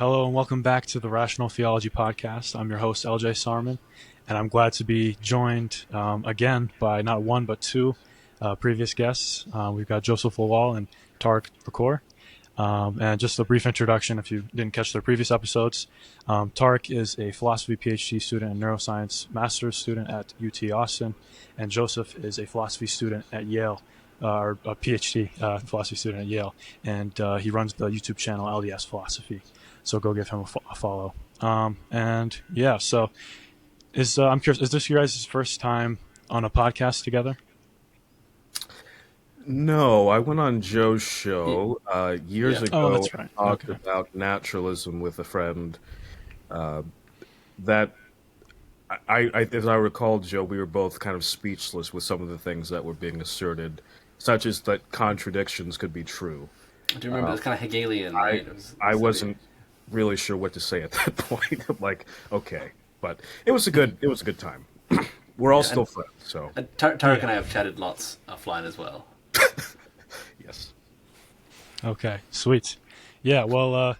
Hello and welcome back to the Rational Theology Podcast. I'm your host, LJ Sarman, and I'm glad to be joined again by not one but two previous guests. We've got Joseph Lawal and Tarik, LaCour. And just a brief introduction if you didn't catch their previous episodes. Tarik is a philosophy PhD student and neuroscience master's student at UT Austin, and Joseph is a philosophy student at Yale, or a PhD philosophy student at Yale, and he runs the YouTube channel LDS Philosophy. So go give him a follow. And yeah, so I'm curious, is this your guys' first time on a podcast together? No, I went on Joe's show years ago. Oh, that's right. And talked about naturalism with a friend. That as I recall, Joe, we were both kind of speechless with some of the things that were being asserted, such as that contradictions could be true. I do remember it was kind of Hegelian, right? I wasn't really sure what to say at that point. I'm like, okay, but it was a good time. We're all still friends, so. Tarik and I have chatted lots offline as well. Yes. Okay, sweet. Yeah, well,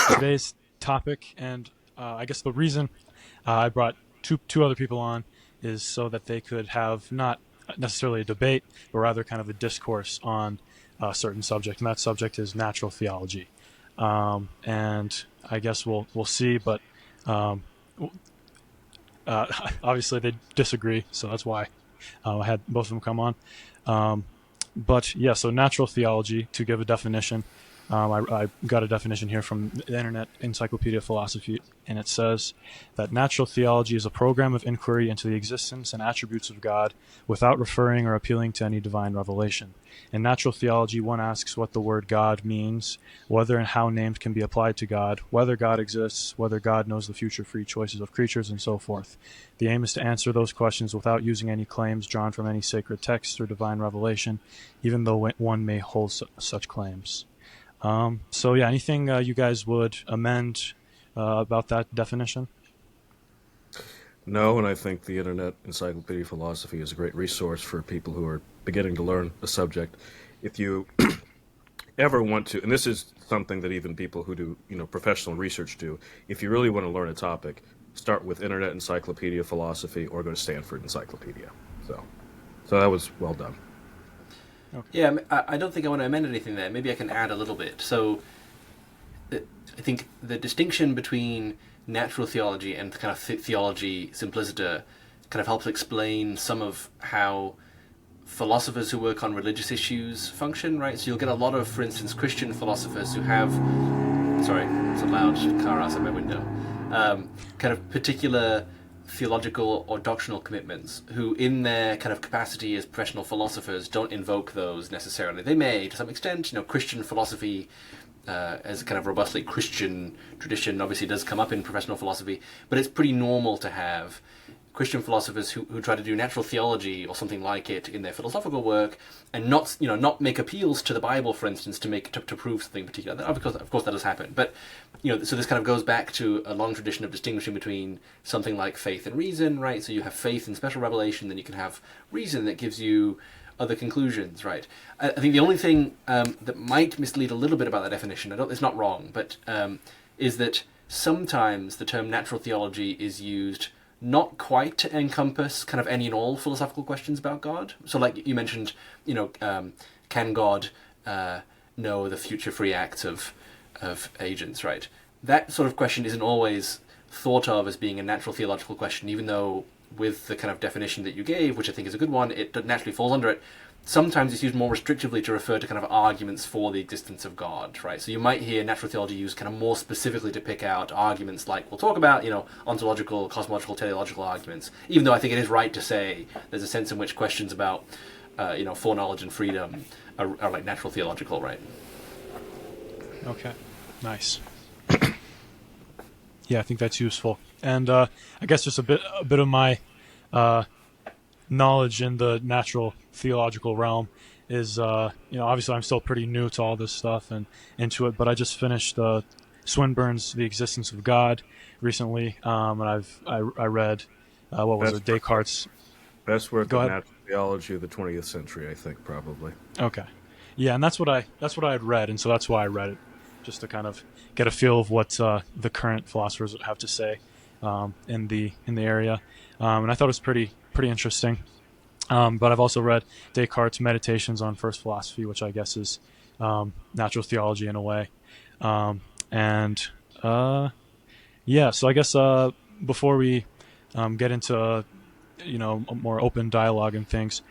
today's topic, and I guess the reason I brought two other people on is so that they could have not necessarily a debate, but rather kind of a discourse on a certain subject, and that subject is natural theology. And I guess we'll see, but obviously they disagree, so that's why I had both of them come on. But yeah, so natural theology, to give a definition, I got a definition here from the Internet Encyclopedia of Philosophy, and it says that natural theology is a program of inquiry into the existence and attributes of God without referring or appealing to any divine revelation. In natural theology, one asks what the word God means, whether and how names can be applied to God, whether God exists, whether God knows the future free choices of creatures, and so forth. The aim is to answer those questions without using any claims drawn from any sacred text or divine revelation, even though one may hold such claims. So yeah, anything you guys would amend about that definition? No, and I think the Internet Encyclopedia of Philosophy is a great resource for people who are beginning to learn a subject. If you ever want to, and this is something that even people who do, professional research do, if you really want to learn a topic, start with Internet Encyclopedia of Philosophy or go to Stanford Encyclopedia. So that was well done. Okay. Yeah, I don't think I want to amend anything there. Maybe I can add a little bit. So I think the distinction between natural theology and kind of theology simpliciter kind of helps explain some of how philosophers who work on religious issues function, right? So you'll get a lot of, for instance, Christian philosophers who have, sorry, it's a loud car outside my window, kind of particular theological or doctrinal commitments who in their kind of capacity as professional philosophers don't invoke those necessarily. They may, to some extent, Christian philosophy as a kind of robustly Christian tradition obviously does come up in professional philosophy, but it's pretty normal to have Christian philosophers who try to do natural theology or something like it in their philosophical work, and not make appeals to the Bible, for instance, to prove something particular. Of course, that does happen. But so this kind of goes back to a long tradition of distinguishing between something like faith and reason, right? So you have faith in special revelation, then you can have reason that gives you other conclusions, right? I think the only thing that might mislead a little bit about that definition, it's not wrong, but is that sometimes the term natural theology is used not quite to encompass kind of any and all philosophical questions about God. So like you mentioned, can God know the future free acts of agents, right? That sort of question isn't always thought of as being a natural theological question, even though with the kind of definition that you gave, which I think is a good one, it naturally falls under it. Sometimes it's used more restrictively to refer to kind of arguments for the existence of God, right? So you might hear natural theology used kind of more specifically to pick out arguments like we'll talk about, ontological, cosmological, teleological arguments, even though I think it is right to say there's a sense in which questions about, foreknowledge and freedom are like natural theological, right? Okay, nice. Yeah, I think that's useful. And I guess just a bit of my knowledge in the natural theological realm is, obviously I'm still pretty new to all this stuff and into it, but I just finished Swinburne's The Existence of God recently, and I read, Descartes. Best work of natural theology of the 20th century, I think, probably. Okay. Yeah, and that's what I had read, and so that's why I read it. just to kind of get a feel of what the current philosophers would have to say in the area, and I thought it was pretty interesting. But I've also read Descartes' Meditations on First Philosophy, which I guess is natural theology in a way, and yeah. So I guess before we get into a more open dialogue and things,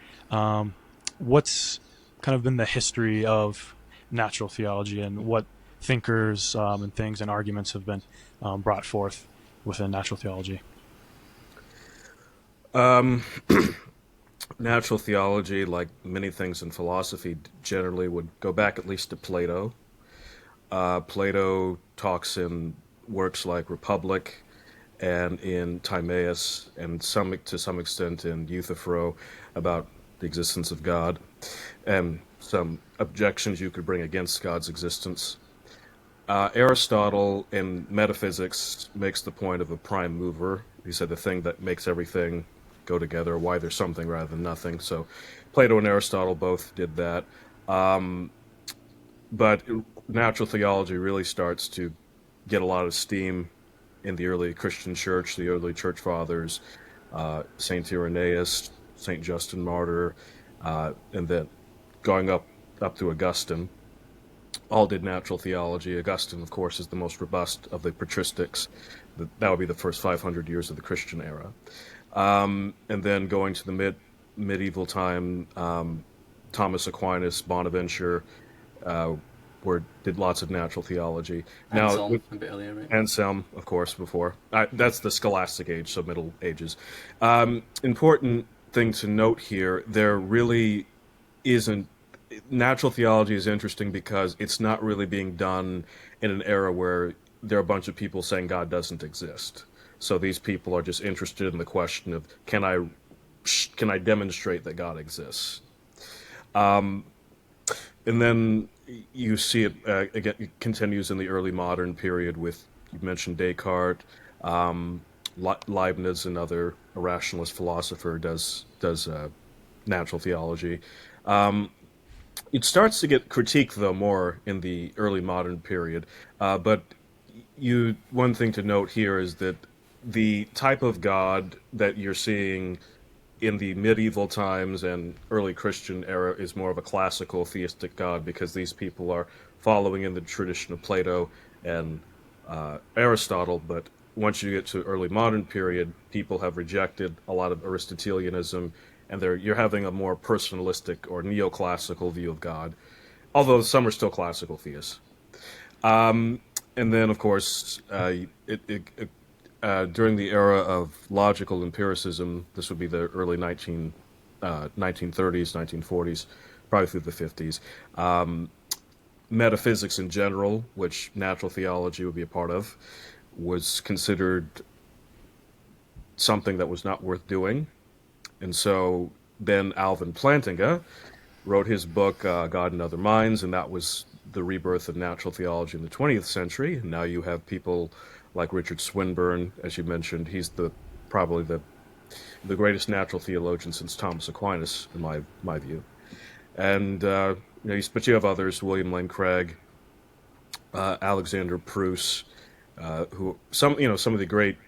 what's kind of been the history of natural theology, and what thinkers and things and arguments have been brought forth within natural theology? Natural theology, like many things in philosophy, generally would go back at least to Plato. Plato talks in works like Republic and in Timaeus, and to some extent in Euthyphro, about the existence of God and some objections you could bring against God's existence. Aristotle in Metaphysics makes the point of a prime mover. He said the thing that makes everything go together, why there's something rather than nothing. So Plato and Aristotle both did that. But natural theology really starts to get a lot of steam in the early Christian church, the early church fathers, St. Irenaeus, St. Justin Martyr, and then going up to Augustine. All did natural theology. Augustine, of course, is the most robust of the patristics. That would be the first 500 years of the Christian era. And then going to the medieval time, Thomas Aquinas, Bonaventure, did lots of natural theology. Anselm, now, a bit earlier, right? Anselm, of course, before. That's the Scholastic Age, so Middle Ages. Important thing to note here, there really isn't. Natural theology is interesting because it's not really being done in an era where there are a bunch of people saying God doesn't exist. So these people are just interested in the question of, can I demonstrate that God exists? And then you see it again. It continues in the early modern period with, you mentioned Descartes, Leibniz, another rationalist philosopher, does natural theology. It starts to get critiqued, though, more in the early modern period. But one thing to note here is that the type of God that you're seeing in the medieval times and early Christian era is more of a classical theistic God, because these people are following in the tradition of Plato and Aristotle. But once you get to early modern period, people have rejected a lot of Aristotelianism, and you're having a more personalistic or neoclassical view of God, although some are still classical theists. And then, of course, during the era of logical empiricism, this would be the early 1930s, 1940s, probably through the 50s. Metaphysics in general, which natural theology would be a part of, was considered something that was not worth doing. And so then Alvin Plantinga wrote his book, God and Other Minds, and that was the rebirth of natural theology in the 20th century. And now you have people like Richard Swinburne, as you mentioned. He's probably the greatest natural theologian since Thomas Aquinas, in my view. And but you have others, William Lane Craig, Alexander Pruss, who some of the great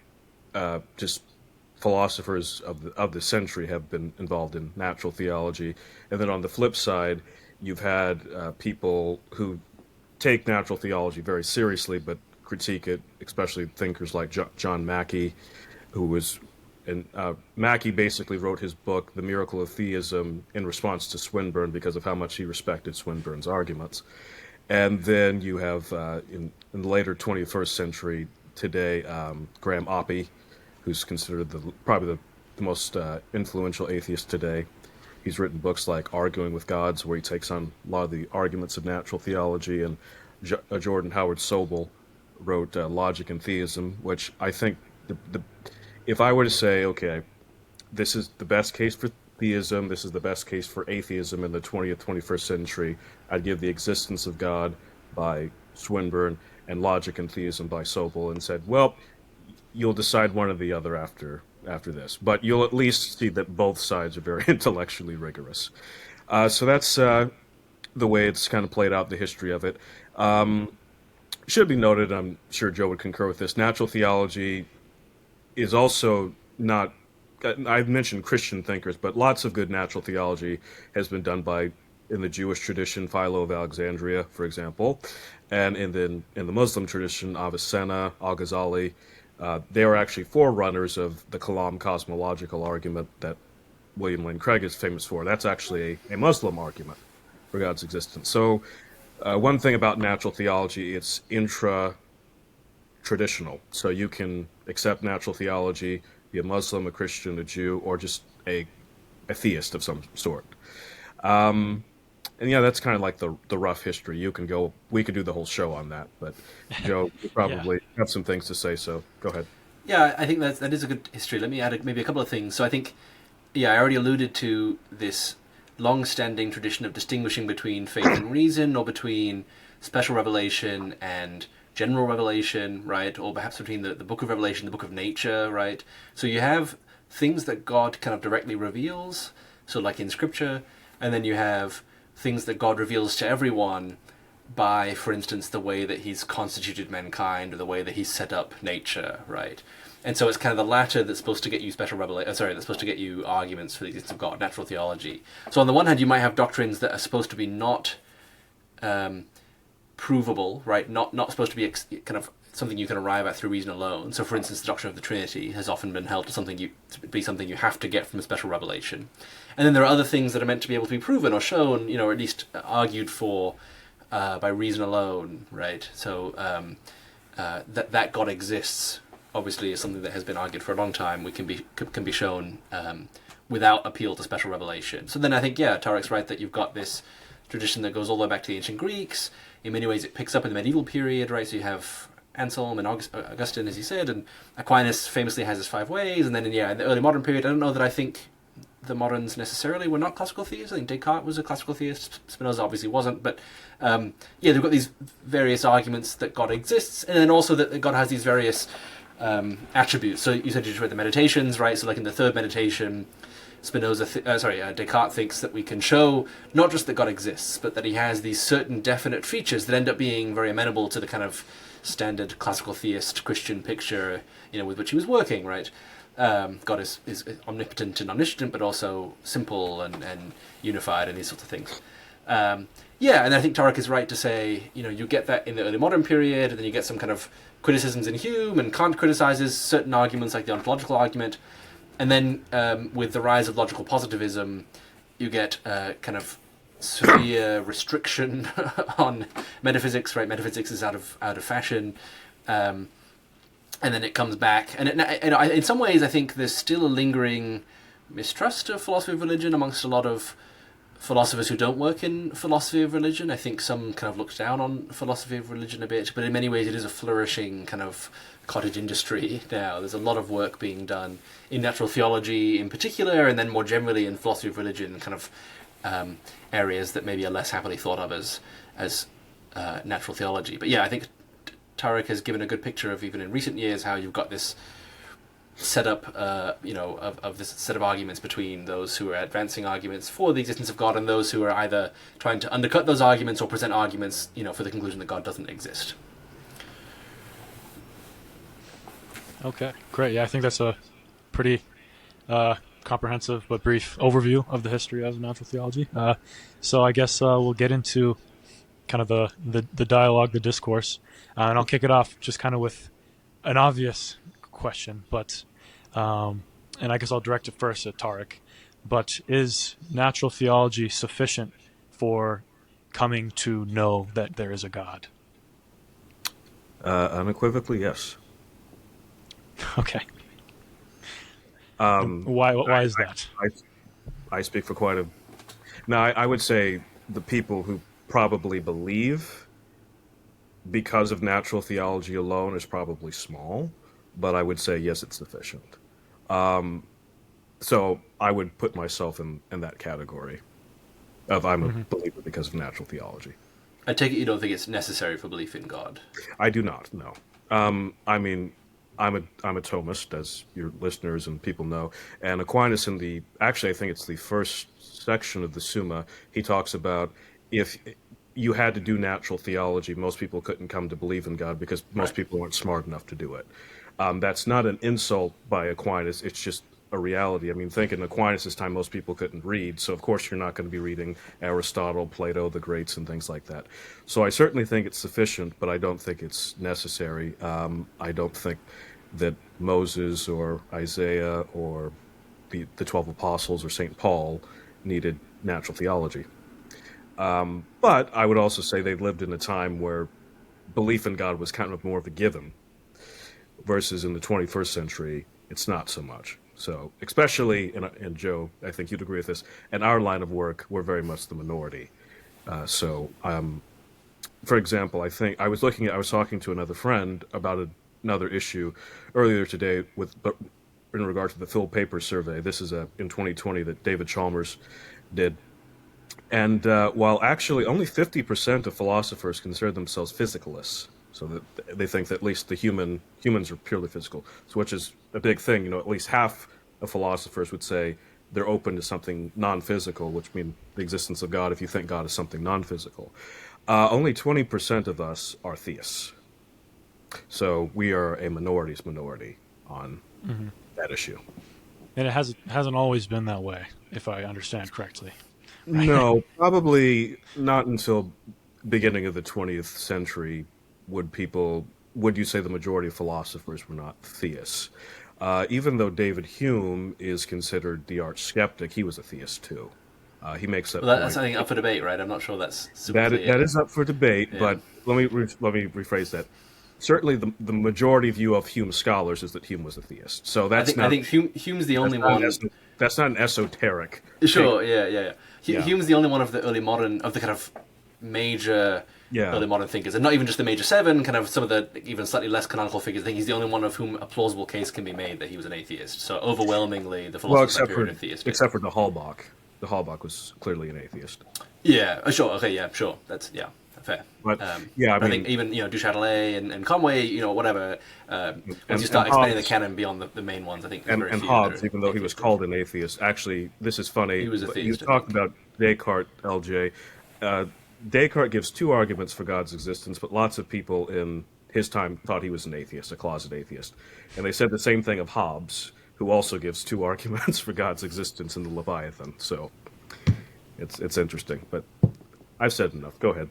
just philosophers of the century have been involved in natural theology. And then on the flip side, you've had people who take natural theology very seriously but critique it, especially thinkers like John Mackey, Mackey basically wrote his book, The Miracle of Theism, in response to Swinburne because of how much he respected Swinburne's arguments. And then you have, in the later 21st century today, Graham Oppy, who's considered probably the most influential atheist today. He's written books like Arguing with Gods, where he takes on a lot of the arguments of natural theology, and Jordan Howard Sobel wrote Logic and Theism, which I think, if I were to say, okay, this is the best case for theism, this is the best case for atheism in the 20th, 21st century, I'd give The Existence of God by Swinburne and Logic and Theism by Sobel, and said, well, you'll decide one or the other after this, but you'll at least see that both sides are very intellectually rigorous. So that's the way it's kind of played out, the history of it. should be noted, I'm sure Joe would concur with this, natural theology is also not, I've mentioned Christian thinkers, but lots of good natural theology has been done by, in the Jewish tradition, Philo of Alexandria, for example, and in the Muslim tradition, Avicenna, Al-Ghazali. They are actually forerunners of the Kalam cosmological argument that William Lane Craig is famous for. That's actually a Muslim argument for God's existence. So one thing about natural theology, it's intra-traditional. So you can accept natural theology, be a Muslim, a Christian, a Jew, or just a theist of some sort. And yeah, that's kind of like the rough history. We could do the whole show on that, but Joe, you probably have some things to say, so go ahead. Yeah, I think that is a good history. Let me add maybe a couple of things. So I think, I already alluded to this long-standing tradition of distinguishing between faith and reason, or between special revelation and general revelation, right? Or perhaps between the book of Revelation, the book of nature, right? So you have things that God kind of directly reveals, so like in Scripture, and then you have things that God reveals to everyone by, for instance, the way that he's constituted mankind, or the way that he's set up nature, right? And so it's kind of the latter that's supposed to get you special revelation. That's supposed to get you arguments for the existence of God, natural theology. So on the one hand, you might have doctrines that are supposed to be not provable, right? Not supposed to be kind of something you can arrive at through reason alone. So, for instance, the doctrine of the Trinity has often been held to be something you have to get from a special revelation. And then there are other things that are meant to be able to be proven or shown, or at least argued for by reason alone, right? So that God exists, obviously, is something that has been argued for a long time. We can be shown without appeal to special revelation. So then I think, Tarik's right that you've got this tradition that goes all the way back to the ancient Greeks. In many ways, it picks up in the medieval period, right? So you have Anselm and Augustine, as you said, and Aquinas famously has his 5 ways. And then, in the early modern period, I don't know that I think the moderns necessarily were not classical theists. I think Descartes was a classical theist. Spinoza obviously wasn't. But, they've got these various arguments that God exists, and then also that God has these various attributes. So you said you just read the Meditations, right? So like in the third meditation, Descartes thinks that we can show not just that God exists, but that he has these certain definite features that end up being very amenable to the kind of standard classical theist Christian picture, with which he was working, right? God is omnipotent and omniscient, but also simple and unified and these sorts of things. And I think Tarik is right to say, you get that in the early modern period, and then you get some kind of criticisms in Hume, and Kant criticizes certain arguments like the ontological argument. And then with the rise of logical positivism, you get kind of severe restriction on metaphysics, right? Metaphysics is out of fashion. And then it comes back. And in some ways, I think there's still a lingering mistrust of philosophy of religion amongst a lot of philosophers who don't work in philosophy of religion. I think some kind of look down on philosophy of religion a bit, but in many ways it is a flourishing kind of cottage industry now. There's a lot of work being done in natural theology in particular, and then more generally in philosophy of religion, kind of areas that maybe are less happily thought of as natural theology. But I think Tarik has given a good picture of, even in recent years, how you've got this setup, of this set of arguments between those who are advancing arguments for the existence of God and those who are either trying to undercut those arguments or present arguments, for the conclusion that God doesn't exist. Okay, great. Yeah, I think that's a pretty comprehensive but brief overview of the history of natural theology. So I guess we'll get into kind of the dialogue, the discourse, and I'll kick it off just kind of with an obvious question, but and I guess I'll direct it first at Tarik. But is natural theology sufficient for coming to know that there is a God? Unequivocally, yes. Okay. Why is that? I speak for quite a... Now, I would say the people who probably believe because of natural theology alone is probably small, but I would say, yes, it's sufficient. So I would put myself in that category of I'm a believer because of natural theology. I take it you don't think it's necessary for belief in God? I do not, no. I mean, I'm a Thomist, as your listeners and people know, and Aquinas I think it's the first section of the Summa, he talks about if you had to do natural theology. Most people couldn't come to believe in God because most people weren't smart enough to do it. That's not an insult by Aquinas. It's just a reality. I mean, think in Aquinas' time, most people couldn't read. So, of course, you're not going to be reading Aristotle, Plato, the greats, and things like that. So I certainly think it's sufficient, but I don't think it's necessary. I don't think that Moses or Isaiah or the 12 apostles or St. Paul needed natural theology. But I would also say they lived in a time where belief in God was kind of more of a given, versus in the 21st century, it's not so much. So, especially, and Joe, I think you'd agree with this, in our line of work, we're very much the minority. For example, I think I was talking to another friend about another issue earlier today but in regard to the Phil Paper survey. This is in 2020 that David Chalmers did. And while actually only 50% of philosophers consider themselves physicalists, so that they think that at least humans are purely physical, so which is a big thing. You know, at least half of philosophers would say they're open to something non-physical, which means the existence of God if you think God is something non-physical. Only 20% of us are theists. So we are a minority's minority on that issue. And it hasn't always been that way, if I understand correctly. No, probably not until beginning of the 20th century would you say the majority of philosophers were not theists. Even though David Hume is considered the arch skeptic, he was a theist too. He makes that point. That's something up for debate, right? I'm not sure that's super clear. That is up for debate, but let me rephrase that. Certainly, the majority view of Hume's scholars is that Hume was a theist. So I think Hume's the only one. That's not an esoteric. Sure, yeah. Hume's the only one of the early modern, of the kind of major early modern thinkers, and not even just the major seven, kind of some of the even slightly less canonical figures. I think he's the only one of whom a plausible case can be made that he was an atheist. So overwhelmingly, the philosophers of that period are theistic. Except for the Halbach. The Halbach was clearly an atheist. Yeah, sure. Okay, yeah, sure. That's fair. But I think even Du Châtelet and Conway, whatever. Once you start expanding the canon beyond the main ones, I think. And Hobbes, even though he was called an atheist, actually, this is funny. He was a theist. You talked about Descartes, LJ. Descartes gives two arguments for God's existence, but lots of people in his time thought he was an atheist, a closet atheist, and they said the same thing of Hobbes, who also gives two arguments for God's existence in the Leviathan. So it's interesting, but I've said enough. Go ahead.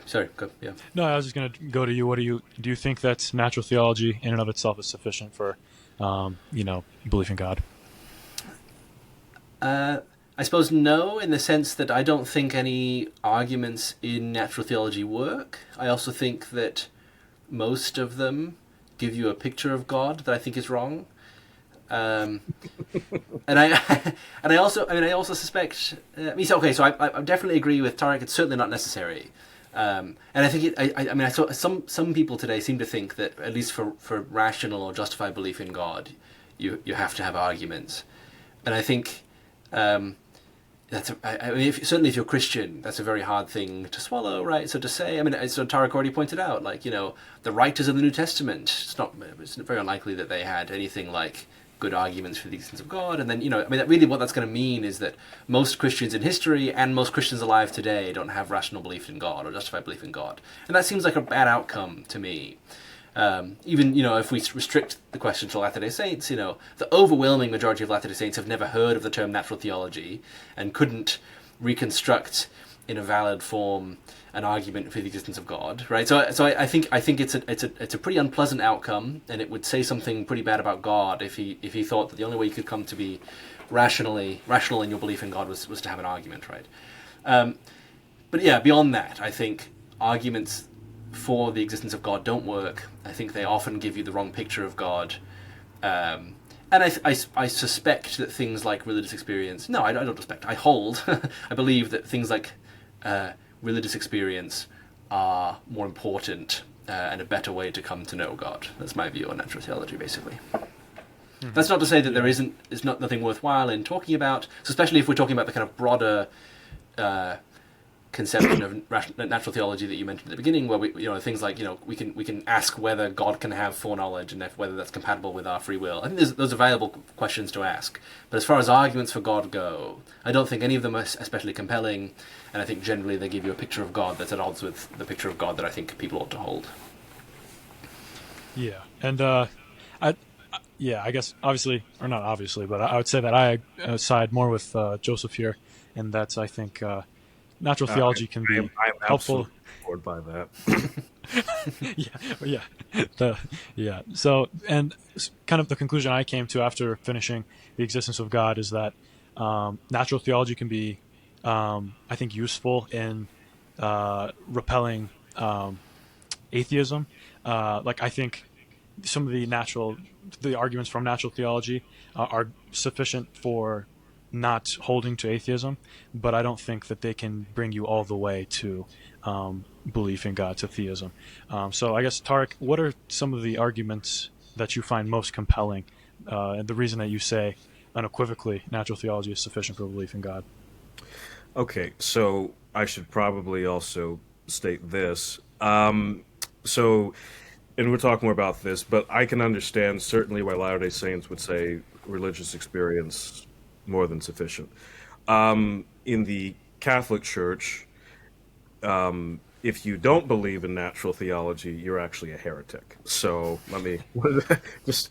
Sorry. Go. Yeah. No, I was just going to go to you. What do you think that natural theology in and of itself is sufficient for, belief in God? I suppose no, in the sense that I don't think any arguments in natural theology work. I also think that most of them give you a picture of God that I think is wrong. And I also suspect. So I definitely agree with Tarik. It's certainly not necessary. And I think I saw some people today seem to think that at least for rational or justified belief in God, you have to have arguments, and I think certainly if you're Christian, that's a very hard thing to swallow, right? So to say, so Tarik already pointed out, the writers of the New Testament, it's very unlikely that they had anything like good arguments for the existence of God. And then, really what that's going to mean is that most Christians in history and most Christians alive today don't have rational belief in God or justified belief in God. And that seems like a bad outcome to me. Even, if we restrict the question to Latter-day Saints, the overwhelming majority of Latter-day Saints have never heard of the term natural theology and couldn't reconstruct in a valid form an argument for the existence of God, right? So I think it's a pretty unpleasant outcome, and it would say something pretty bad about God if he thought that the only way you could come to be rational in your belief in God was to have an argument, right? But yeah, beyond that, I think arguments for the existence of God don't work. I think they often give you the wrong picture of God. And I suspect that things like religious experience... No, I don't suspect. I hold. I believe that things like religious experience are more important and a better way to come to know God. That's my view on natural theology, basically. Mm-hmm. That's not to say that there's nothing worthwhile in talking about, so especially if we're talking about the kind of broader conception of natural theology that you mentioned at the beginning, where things like we can ask whether God can have foreknowledge and whether that's compatible with our free will. I think those are valuable questions to ask. But as far as arguments for God go, I don't think any of them are especially compelling, and I think generally they give you a picture of God that's at odds with the picture of God that I think people ought to hold. Yeah, and I guess obviously, or not obviously, but I would say that I side more with Joseph here, and that's I think natural theology can be I'm helpful. absolutely bored by that. Yeah. So, and kind of the conclusion I came to after finishing the existence of God is that natural theology can be, I think, useful in repelling atheism. Like I think some of the arguments from natural theology are sufficient for not holding to atheism, but I don't think that they can bring you all the way to belief in God, to theism. So I guess, Tarik, what are some of the arguments that you find most compelling, and the reason that you say unequivocally natural theology is sufficient for belief in God? Okay, so I should probably also state this. And we'll talk more about this, but I can understand certainly why Latter-day Saints would say religious experience more than sufficient. In the Catholic Church, if you don't believe in natural theology, you're actually a heretic. So let me just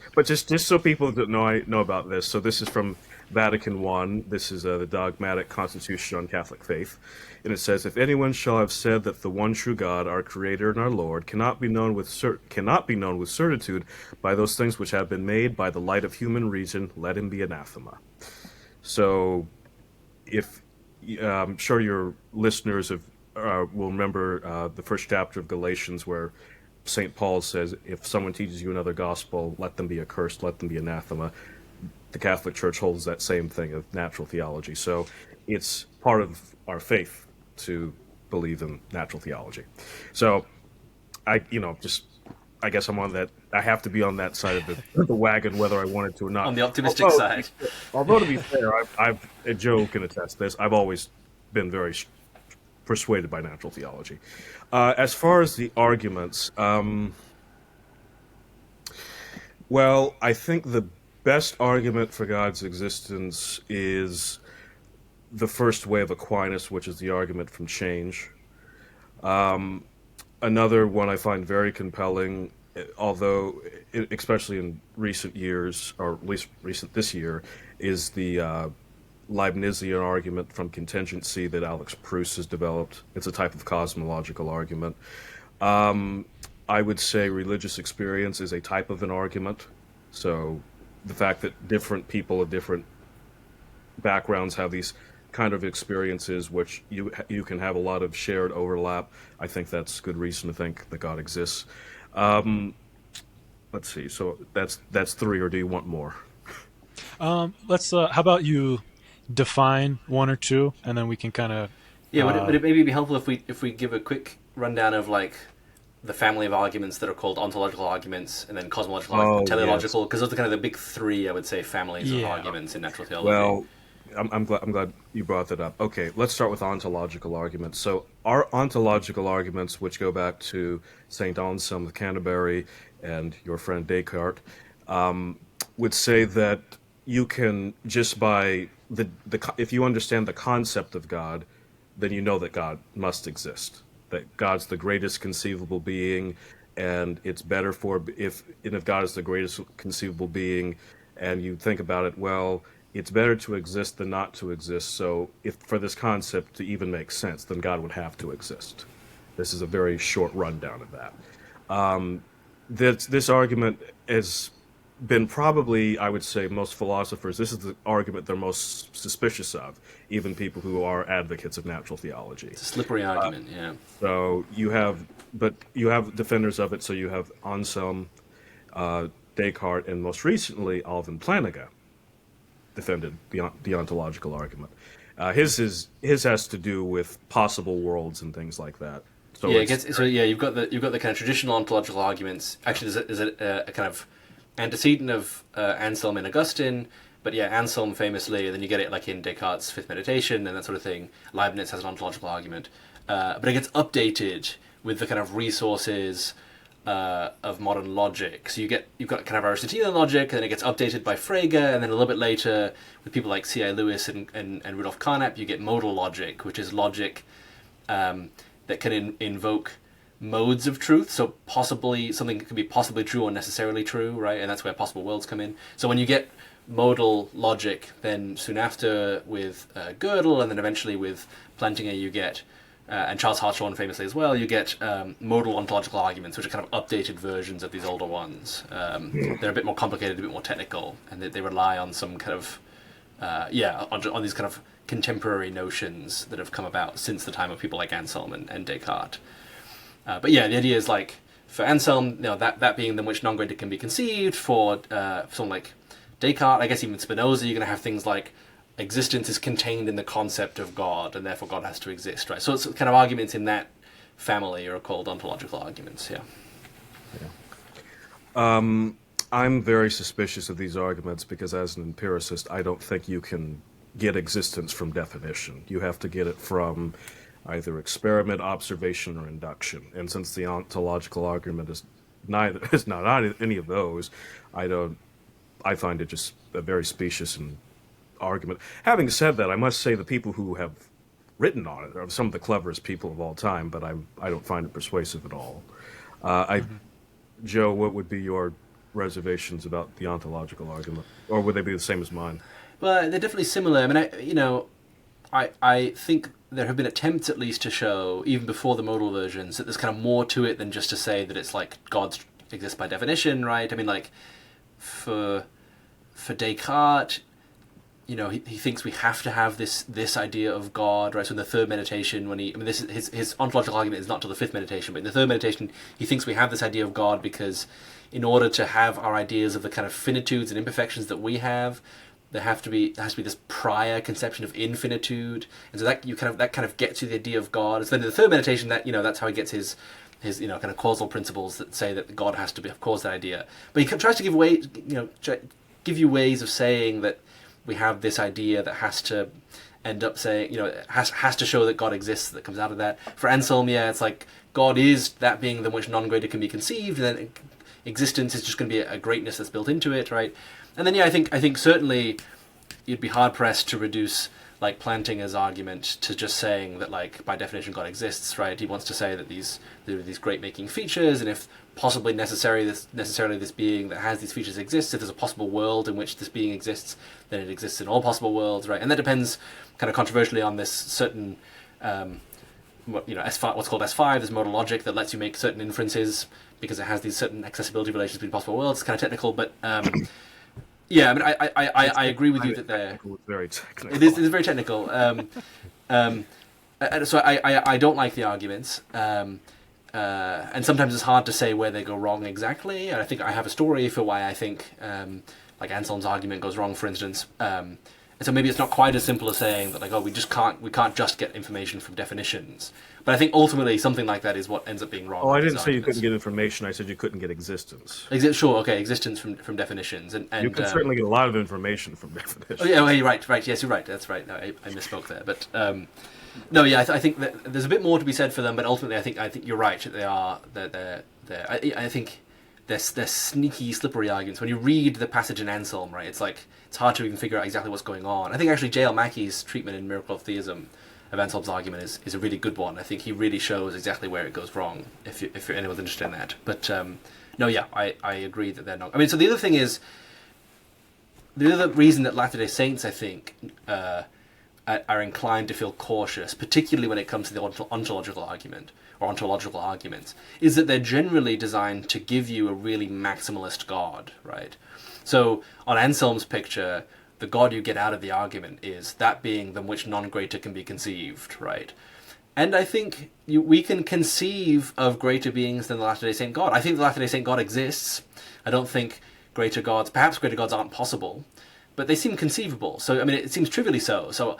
so people that know about this. So this is from Vatican I. This is the dogmatic constitution on Catholic faith, and it says, "If anyone shall have said that the one true God, our Creator and our Lord, cannot be known with certitude by those things which have been made by the light of human reason, let him be anathema." So, if I'm sure your listeners will remember the first chapter of Galatians, where St. Paul says, "If someone teaches you another gospel, let them be accursed, let them be anathema." The Catholic Church holds that same thing of natural theology. So it's part of our faith to believe in natural theology. So I guess I'm on that. I have to be on that side of the wagon, whether I wanted to or not. On the optimistic side. Although to be fair, Joe can attest this. I've always been very persuaded by natural theology. As far as the arguments, well, I think the best argument for God's existence is the first way of Aquinas, which is the argument from change. Another one I find very compelling, although especially in recent years, or at least this year, is the Leibnizian argument from Contingency that Alex Proust has developed. It's a type of cosmological argument. I would say religious experience is a type of an argument. So the fact that different people of different backgrounds have these kind of experiences, which you can have a lot of shared overlap, I think that's good reason to think that God exists. Let's see. So that's three, or do you want more? Let's. How about you define one or two, and then we can kind of. Yeah, would it maybe be helpful if we give a quick rundown of like the family of arguments that are called ontological arguments, and then cosmological, teleological, because those are kind of the big three, I would say, families of arguments in natural theology. Well, I'm glad you brought that up. Okay, let's start with ontological arguments. So our ontological arguments, which go back to St. Anselm of Canterbury and your friend Descartes, would say that you can, just by if you understand the concept of God, then you know that God must exist, that God's the greatest conceivable being, and it's better if God is the greatest conceivable being, and you think about it, well, it's better to exist than not to exist. So if for this concept to even make sense, then God would have to exist. This is a very short rundown of that. This argument has been probably, I would say, most philosophers, this is the argument they're most suspicious of, even people who are advocates of natural theology. It's a slippery argument, yeah. So you have defenders of it. So you have Anselm, Descartes, and most recently Alvin Plantinga defended the ontological argument. His has to do with possible worlds and things like that. So you've got the kind of traditional ontological arguments. Actually, there's a kind of antecedent of Anselm and Augustine, But yeah, Anselm famously, and then you get it like in Descartes' Fifth Meditation and that sort of thing. Leibniz has an ontological argument, but it gets updated with the kind of resources of modern logic. So you've got kind of Aristotelian logic, and then it gets updated by Frege, and then a little bit later with people like C.I. Lewis and Rudolf Carnap, you get modal logic, which is logic that can invoke modes of truth. So possibly something can be possibly true or necessarily true, right? And that's where possible worlds come in. So when you get modal logic, then soon after with Gödel, and then eventually with Plantinga, you get and Charles Hartshorne famously as well, you get modal ontological arguments, which are kind of updated versions of these older ones. They're a bit more complicated, a bit more technical, and they rely on some kind of, on these kind of contemporary notions that have come about since the time of people like Anselm and Descartes. But yeah, the idea is like, for Anselm, that being the which non-greater can be conceived. For someone like Descartes, I guess even Spinoza, you're going to have things like existence is contained in the concept of God, and therefore God has to exist, right? So it's kind of arguments in that family are called ontological arguments, yeah. I'm very suspicious of these arguments because as an empiricist, I don't think you can get existence from definition. You have to get it from either experiment, observation, or induction. And since the ontological argument is not any of those, I find it just a very specious and argument. Having said that, I must say the people who have written on it are some of the cleverest people of all time, but I don't find it persuasive at all. Joe, what would be your reservations about the ontological argument, or would they be the same as mine? Well, they're definitely similar. I mean, I think there have been attempts at least to show, even before the modal versions, that there's kind of more to it than just to say that it's like God exists by definition, right? I mean, like for Descartes, he thinks we have to have this idea of God, right? So in the third meditation, his ontological argument is not till the fifth meditation, but in the third meditation, he thinks we have this idea of God because in order to have our ideas of the kind of finitudes and imperfections that we have, there has to be this prior conception of infinitude, and so that kind of gets you the idea of God. And so then in the third meditation, that's how he gets his kind of causal principles that say that God has to have caused that idea. But he tries to give you ways of saying that we have this idea that has to end up saying, has to show that God exists, that comes out of that. For Anselm, it's like God is that being than which non-greater can be conceived, and then existence is just going to be a greatness that's built into it, right? And then I think certainly you'd be hard pressed to reduce like Plantinga's argument to just saying that like by definition God exists, right? He wants to say that there are these great making features, and if possibly necessarily this being that has these features exists, if there's a possible world in which this being exists, then it exists in all possible worlds, right? And that depends kind of controversially on this certain S5, what's called S5, this modal logic that lets you make certain inferences because it has these certain accessibility relations between possible worlds. It's kind of technical, but yeah, I mean, I agree with you that they're very technical. It is very technical. So I don't like the arguments, and sometimes it's hard to say where they go wrong exactly. And I think I have a story for why I think like Anselm's argument goes wrong, for instance. And so maybe it's not quite as simple as saying that like, we can't just get information from definitions. But I think ultimately something like that is what ends up being wrong. Oh, I didn't say you couldn't get information. I said you couldn't get existence. Sure, okay, existence from definitions. And you can certainly get a lot of information from definitions. Oh yeah, well, you're right. Yes, you're right. That's right. No, I misspoke there. But no, yeah, I think that there's a bit more to be said for them. But ultimately, I think you're right. I think they're sneaky, slippery arguments. When you read the passage in Anselm, right, it's like it's hard to even figure out exactly what's going on. I think actually J.L. Mackey's treatment in Miracle of Theism of Anselm's argument is a really good one. I think he really shows exactly where it goes wrong, if anyone's interested in that. But no, yeah, I agree that they're not. I mean, so the other thing is, the other reason that Latter-day Saints, I think, are inclined to feel cautious, particularly when it comes to the ontological argument, or ontological arguments, is that they're generally designed to give you a really maximalist God, right? So on Anselm's picture, the God you get out of the argument is that being than which non-greater can be conceived, right? And I think we can conceive of greater beings than the Latter-day Saint God. I think the Latter-day Saint God exists. I don't think perhaps greater gods aren't possible, but they seem conceivable. So, I mean, it seems trivially so. So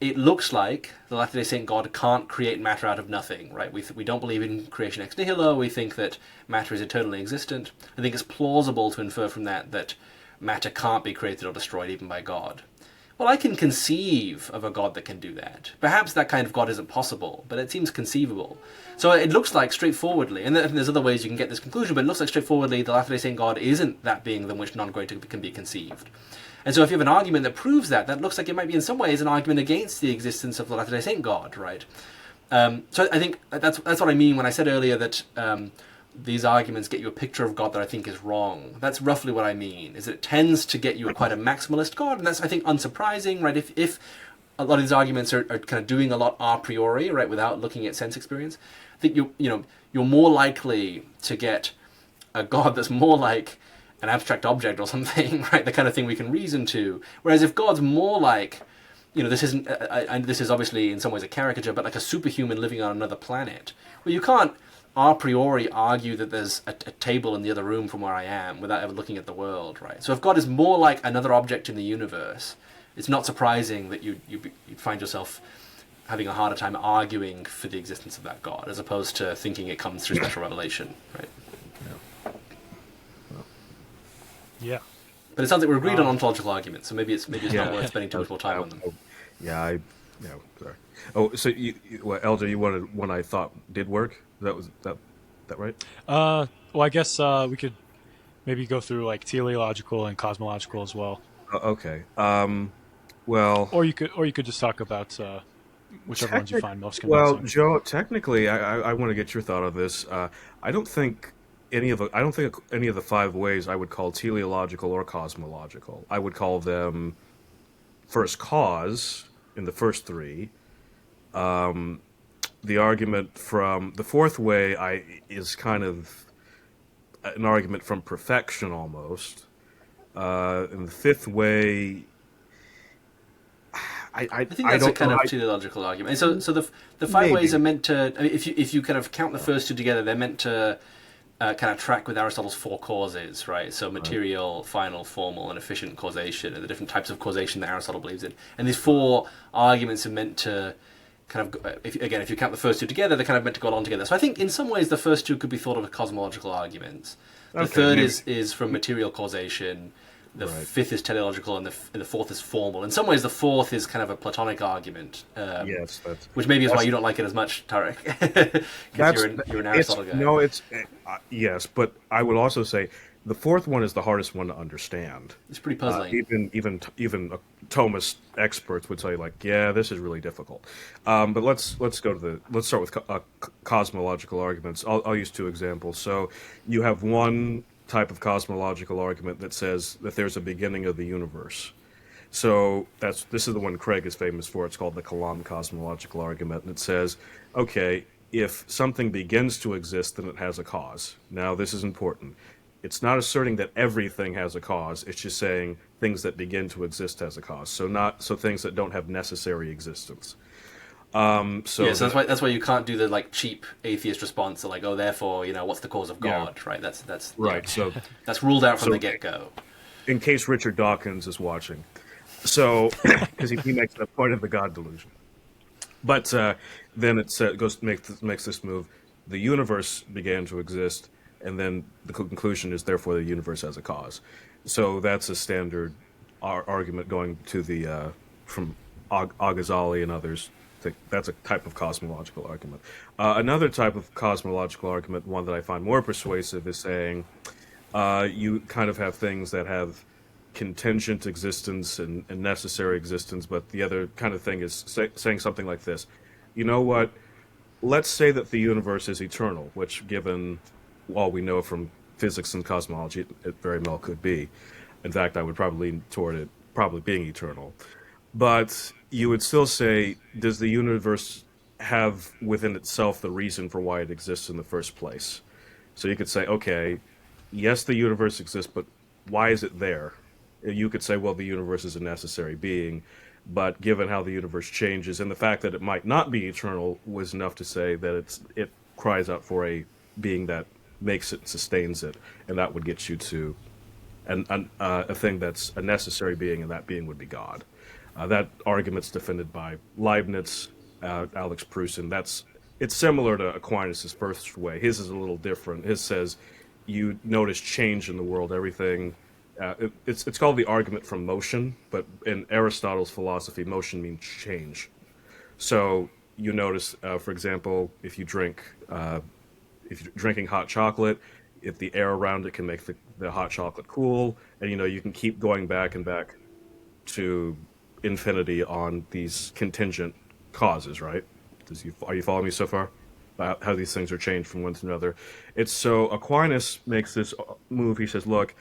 it looks like the Latter-day Saint God can't create matter out of nothing, right? We don't believe in creation ex nihilo. We think that matter is eternally existent. I think it's plausible to infer from that matter can't be created or destroyed even by God. Well, I can conceive of a God that can do that. Perhaps that kind of God isn't possible, but it seems conceivable. So it looks like straightforwardly, and there's other ways you can get this conclusion, but it looks like straightforwardly the Latter-day Saint God isn't that being than which none greater can be conceived. And so if you have an argument that proves that, that looks like it might be in some ways an argument against the existence of the Latter-day Saint God, right? So I think that's what I mean when I said earlier that these arguments get you a picture of God that I think is wrong. That's roughly what I mean, is that it tends to get you quite a maximalist God, and that's, I think, unsurprising, right? If a lot of these arguments are kind of doing a lot a priori, right, without looking at sense experience, I think you're more likely to get a God that's more like an abstract object or something, right? The kind of thing we can reason to. Whereas if God's more like, this isn't, and this is obviously in some ways a caricature, but like a superhuman living on another planet, well, you can't a priori argue that there's a table in the other room from where I am without ever looking at the world, right? So if God is more like another object in the universe, it's not surprising that you'd find yourself having a harder time arguing for the existence of that God, as opposed to thinking it comes through special revelation, right? Yeah. But it sounds like we're agreed on ontological arguments, so maybe it's not worth spending too much more time on them. Sorry. Oh, so Elder, you wanted one I thought did work? That right? Well, I guess we could maybe go through like teleological and cosmological as well. Okay. Well, or you could just talk about whichever ones you find most convincing. Well, Joe, technically, I want to get your thought on this. I don't think any of the five ways I would call teleological or cosmological. I would call them first cause in the first three. The argument from the fourth way is kind of an argument from perfection almost. And the fifth way, I think that's a kind of teleological argument. And so the five ways are meant to, I mean, if you kind of count the first two together, they're meant to kind of track with Aristotle's four causes, right? So material, final, formal, and efficient causation, and the different types of causation that Aristotle believes in. And these four arguments are meant to kind of, if you count the first two together, they're kind of meant to go along together. So I think in some ways the first two could be thought of as cosmological arguments. The third is from material causation. The fifth is teleological, and the fourth is formal. In some ways, the fourth is kind of a Platonic argument. Yes, which maybe is why you don't like it as much, Tarik. Because you're an Aristotle guy. No, it's yes, but I would also say the fourth one is the hardest one to understand. It's pretty puzzling. Even Thomist experts would say, like, yeah, this is really difficult. But let's start with cosmological arguments. I'll use two examples. So you have one type of cosmological argument that says that there's a beginning of the universe. So this is the one Craig is famous for. It's called the Kalam cosmological argument, and it says, okay, if something begins to exist, then it has a cause. Now, this is important. It's not asserting that everything has a cause. It's just saying things that begin to exist has a cause. So things that don't have necessary existence. So that's why you can't do the like cheap atheist response of like, oh, therefore, what's the cause of God, right? That's right. So that's ruled out from the get-go. In case Richard Dawkins is watching, so because he makes the point of the God delusion, but then it makes this move. The universe began to exist, and then the conclusion is therefore the universe has a cause. So that's a standard argument going to the from Al-Ghazali and others. That's a type of cosmological argument. Another type of cosmological argument, one that I find more persuasive, is saying you kind of have things that have contingent existence and necessary existence, but the other kind of thing is saying something like this. You know what? Let's say that the universe is eternal, which, given all we know from physics and cosmology, it very well could be. In fact, I would probably lean toward it probably being eternal. But you would still say, does the universe have within itself the reason for why it exists in the first place? So you could say, okay, yes, the universe exists, but why is it there? You could say, well, the universe is a necessary being, but given how the universe changes and the fact that it might not be eternal was enough to say that it cries out for a being that makes it, sustains it, and that would get you to a thing that's a necessary being, and that being would be God. That argument's defended by Leibniz, Alex Prusin. It's similar to Aquinas' first way. His is a little different. His says you notice change in the world. Everything It's called the argument from motion, but in Aristotle's philosophy, motion means change. So you notice, for example, if you're drinking hot chocolate, if the air around it can make the hot chocolate cool, and you can keep going back and back to infinity on these contingent causes, right? Are you following me so far? About how these things are changed from one to another. It's so Aquinas makes this move. He says, "Look,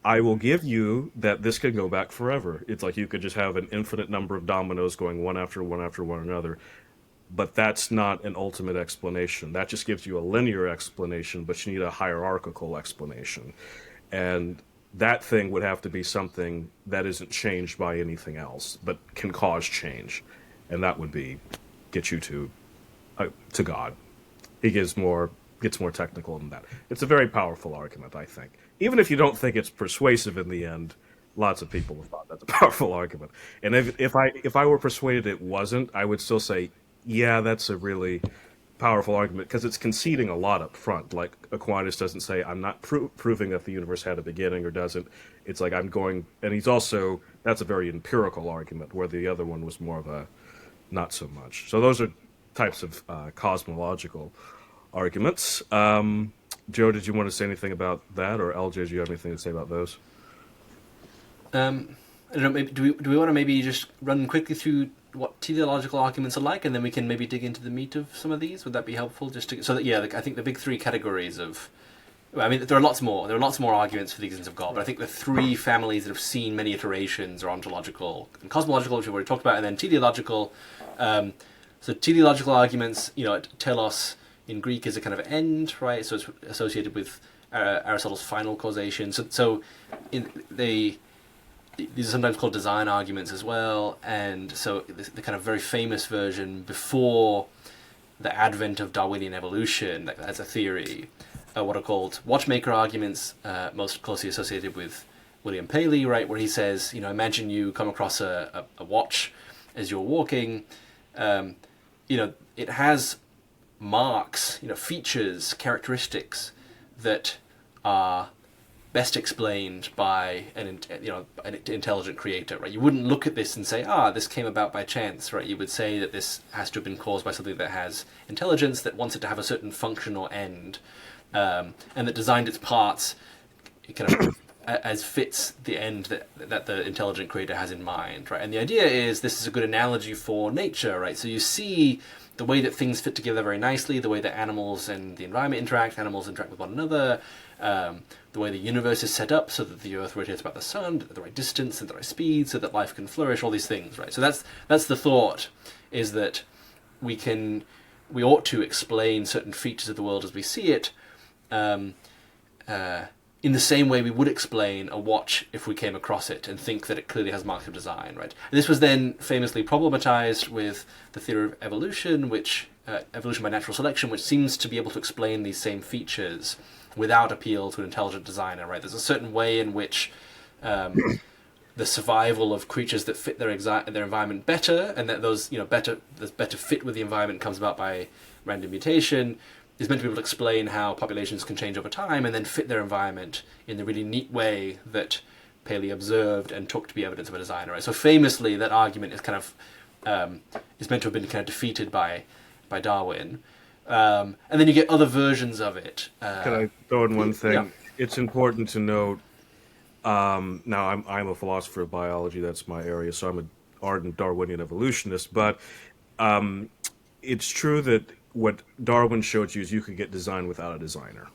I will give you that this can go back forever. It's like you could just have an infinite number of dominoes going one after one after one another. But that's not an ultimate explanation. That just gives you a linear explanation, but you need a hierarchical explanation. And that thing would have to be something that isn't changed by anything else, but can cause change. And that would get you to God. He gets more technical than that. It's a very powerful argument, I think. Even if you don't think it's persuasive in the end, lots of people have thought that's a powerful argument. And if I were persuaded it wasn't, I would still say, yeah, that's a really powerful argument, because it's conceding a lot up front. Like Aquinas doesn't say, I'm not proving that the universe had a beginning, or doesn't. It's like I'm going, and that's a very empirical argument, where the other one was more of a not so much. So those are types of cosmological arguments. Joe, did you want to say anything about that, or LJ, do you have anything to say about those? I don't know. Maybe, do we want to maybe just run quickly through what teleological arguments are like, and then we can maybe dig into the meat of some of these? Would that be helpful? I think the big three categories of, I mean, there are lots more. There are lots more arguments for the existence of God, but I think the three families that have seen many iterations are ontological and cosmological, which we've already talked about, and then teleological. So teleological arguments, telos in Greek is a kind of end, right? So it's associated with Aristotle's final causation. These are sometimes called design arguments as well, and so the kind of very famous version before the advent of Darwinian evolution as a theory, what are called watchmaker arguments, most closely associated with William Paley, right, where he says, imagine you come across a watch as you're walking, it has marks, features, characteristics that are best explained by an intelligent creator, right? You wouldn't look at this and say, this came about by chance, right? You would say that this has to have been caused by something that has intelligence, that wants it to have a certain function or end, and that designed its parts kind of as fits the end that the intelligent creator has in mind, right? And the idea is this is a good analogy for nature, right? So you see the way that things fit together very nicely, the way that animals and the environment interact, animals interact with one another, the way the universe is set up so that the Earth rotates about the sun at the right distance and the right speed so that life can flourish, all these things, right? So that's the thought, is that we ought to explain certain features of the world as we see it in the same way we would explain a watch if we came across it and think that it clearly has marks of design, right? And this was then famously problematized with the theory of evolution, evolution by natural selection, which seems to be able to explain these same features without appeal to an intelligent designer, right? There's a certain way in which the survival of creatures that fit their environment better, and that those better fit with the environment comes about by random mutation, is meant to be able to explain how populations can change over time and then fit their environment in the really neat way that Paley observed and took to be evidence of a designer, right? So famously, that argument is kind of is meant to have been kind of defeated by Darwin. And then you get other versions of it. Can I throw in one thing? Yeah. It's important to note. Now, I'm a philosopher of biology. That's my area, so I'm an ardent Darwinian evolutionist. But it's true that what Darwin showed you is you could get design without a designer.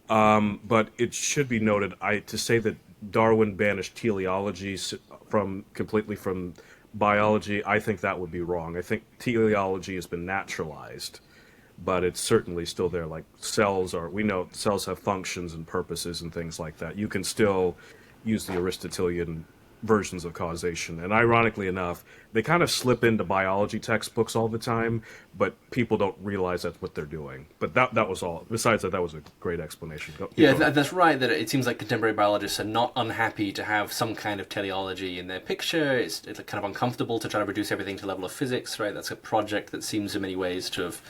But it should be noted, to say that Darwin banished teleology completely from biology, I think that would be wrong. I think teleology has been naturalized, but it's certainly still there. Like we know cells have functions and purposes and things like that. You can still use the Aristotelian versions of causation. And ironically enough, they kind of slip into biology textbooks all the time, but people don't realize that's what they're doing. But that was all. Besides that was a great explanation. That's right, that it seems like contemporary biologists are not unhappy to have some kind of teleology in their picture. It's kind of uncomfortable to try to reduce everything to the level of physics, right? That's a project that seems in many ways to have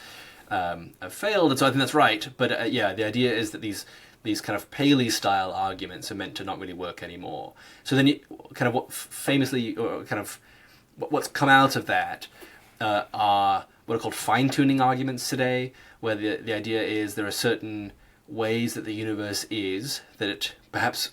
failed, and so I think that's right. But the idea is that these these kind of Paley-style arguments are meant to not really work anymore. So then, kind of what famously, or kind of what's come out of that are what are called fine-tuning arguments today, where the idea is there are certain ways that the universe is, that it perhaps,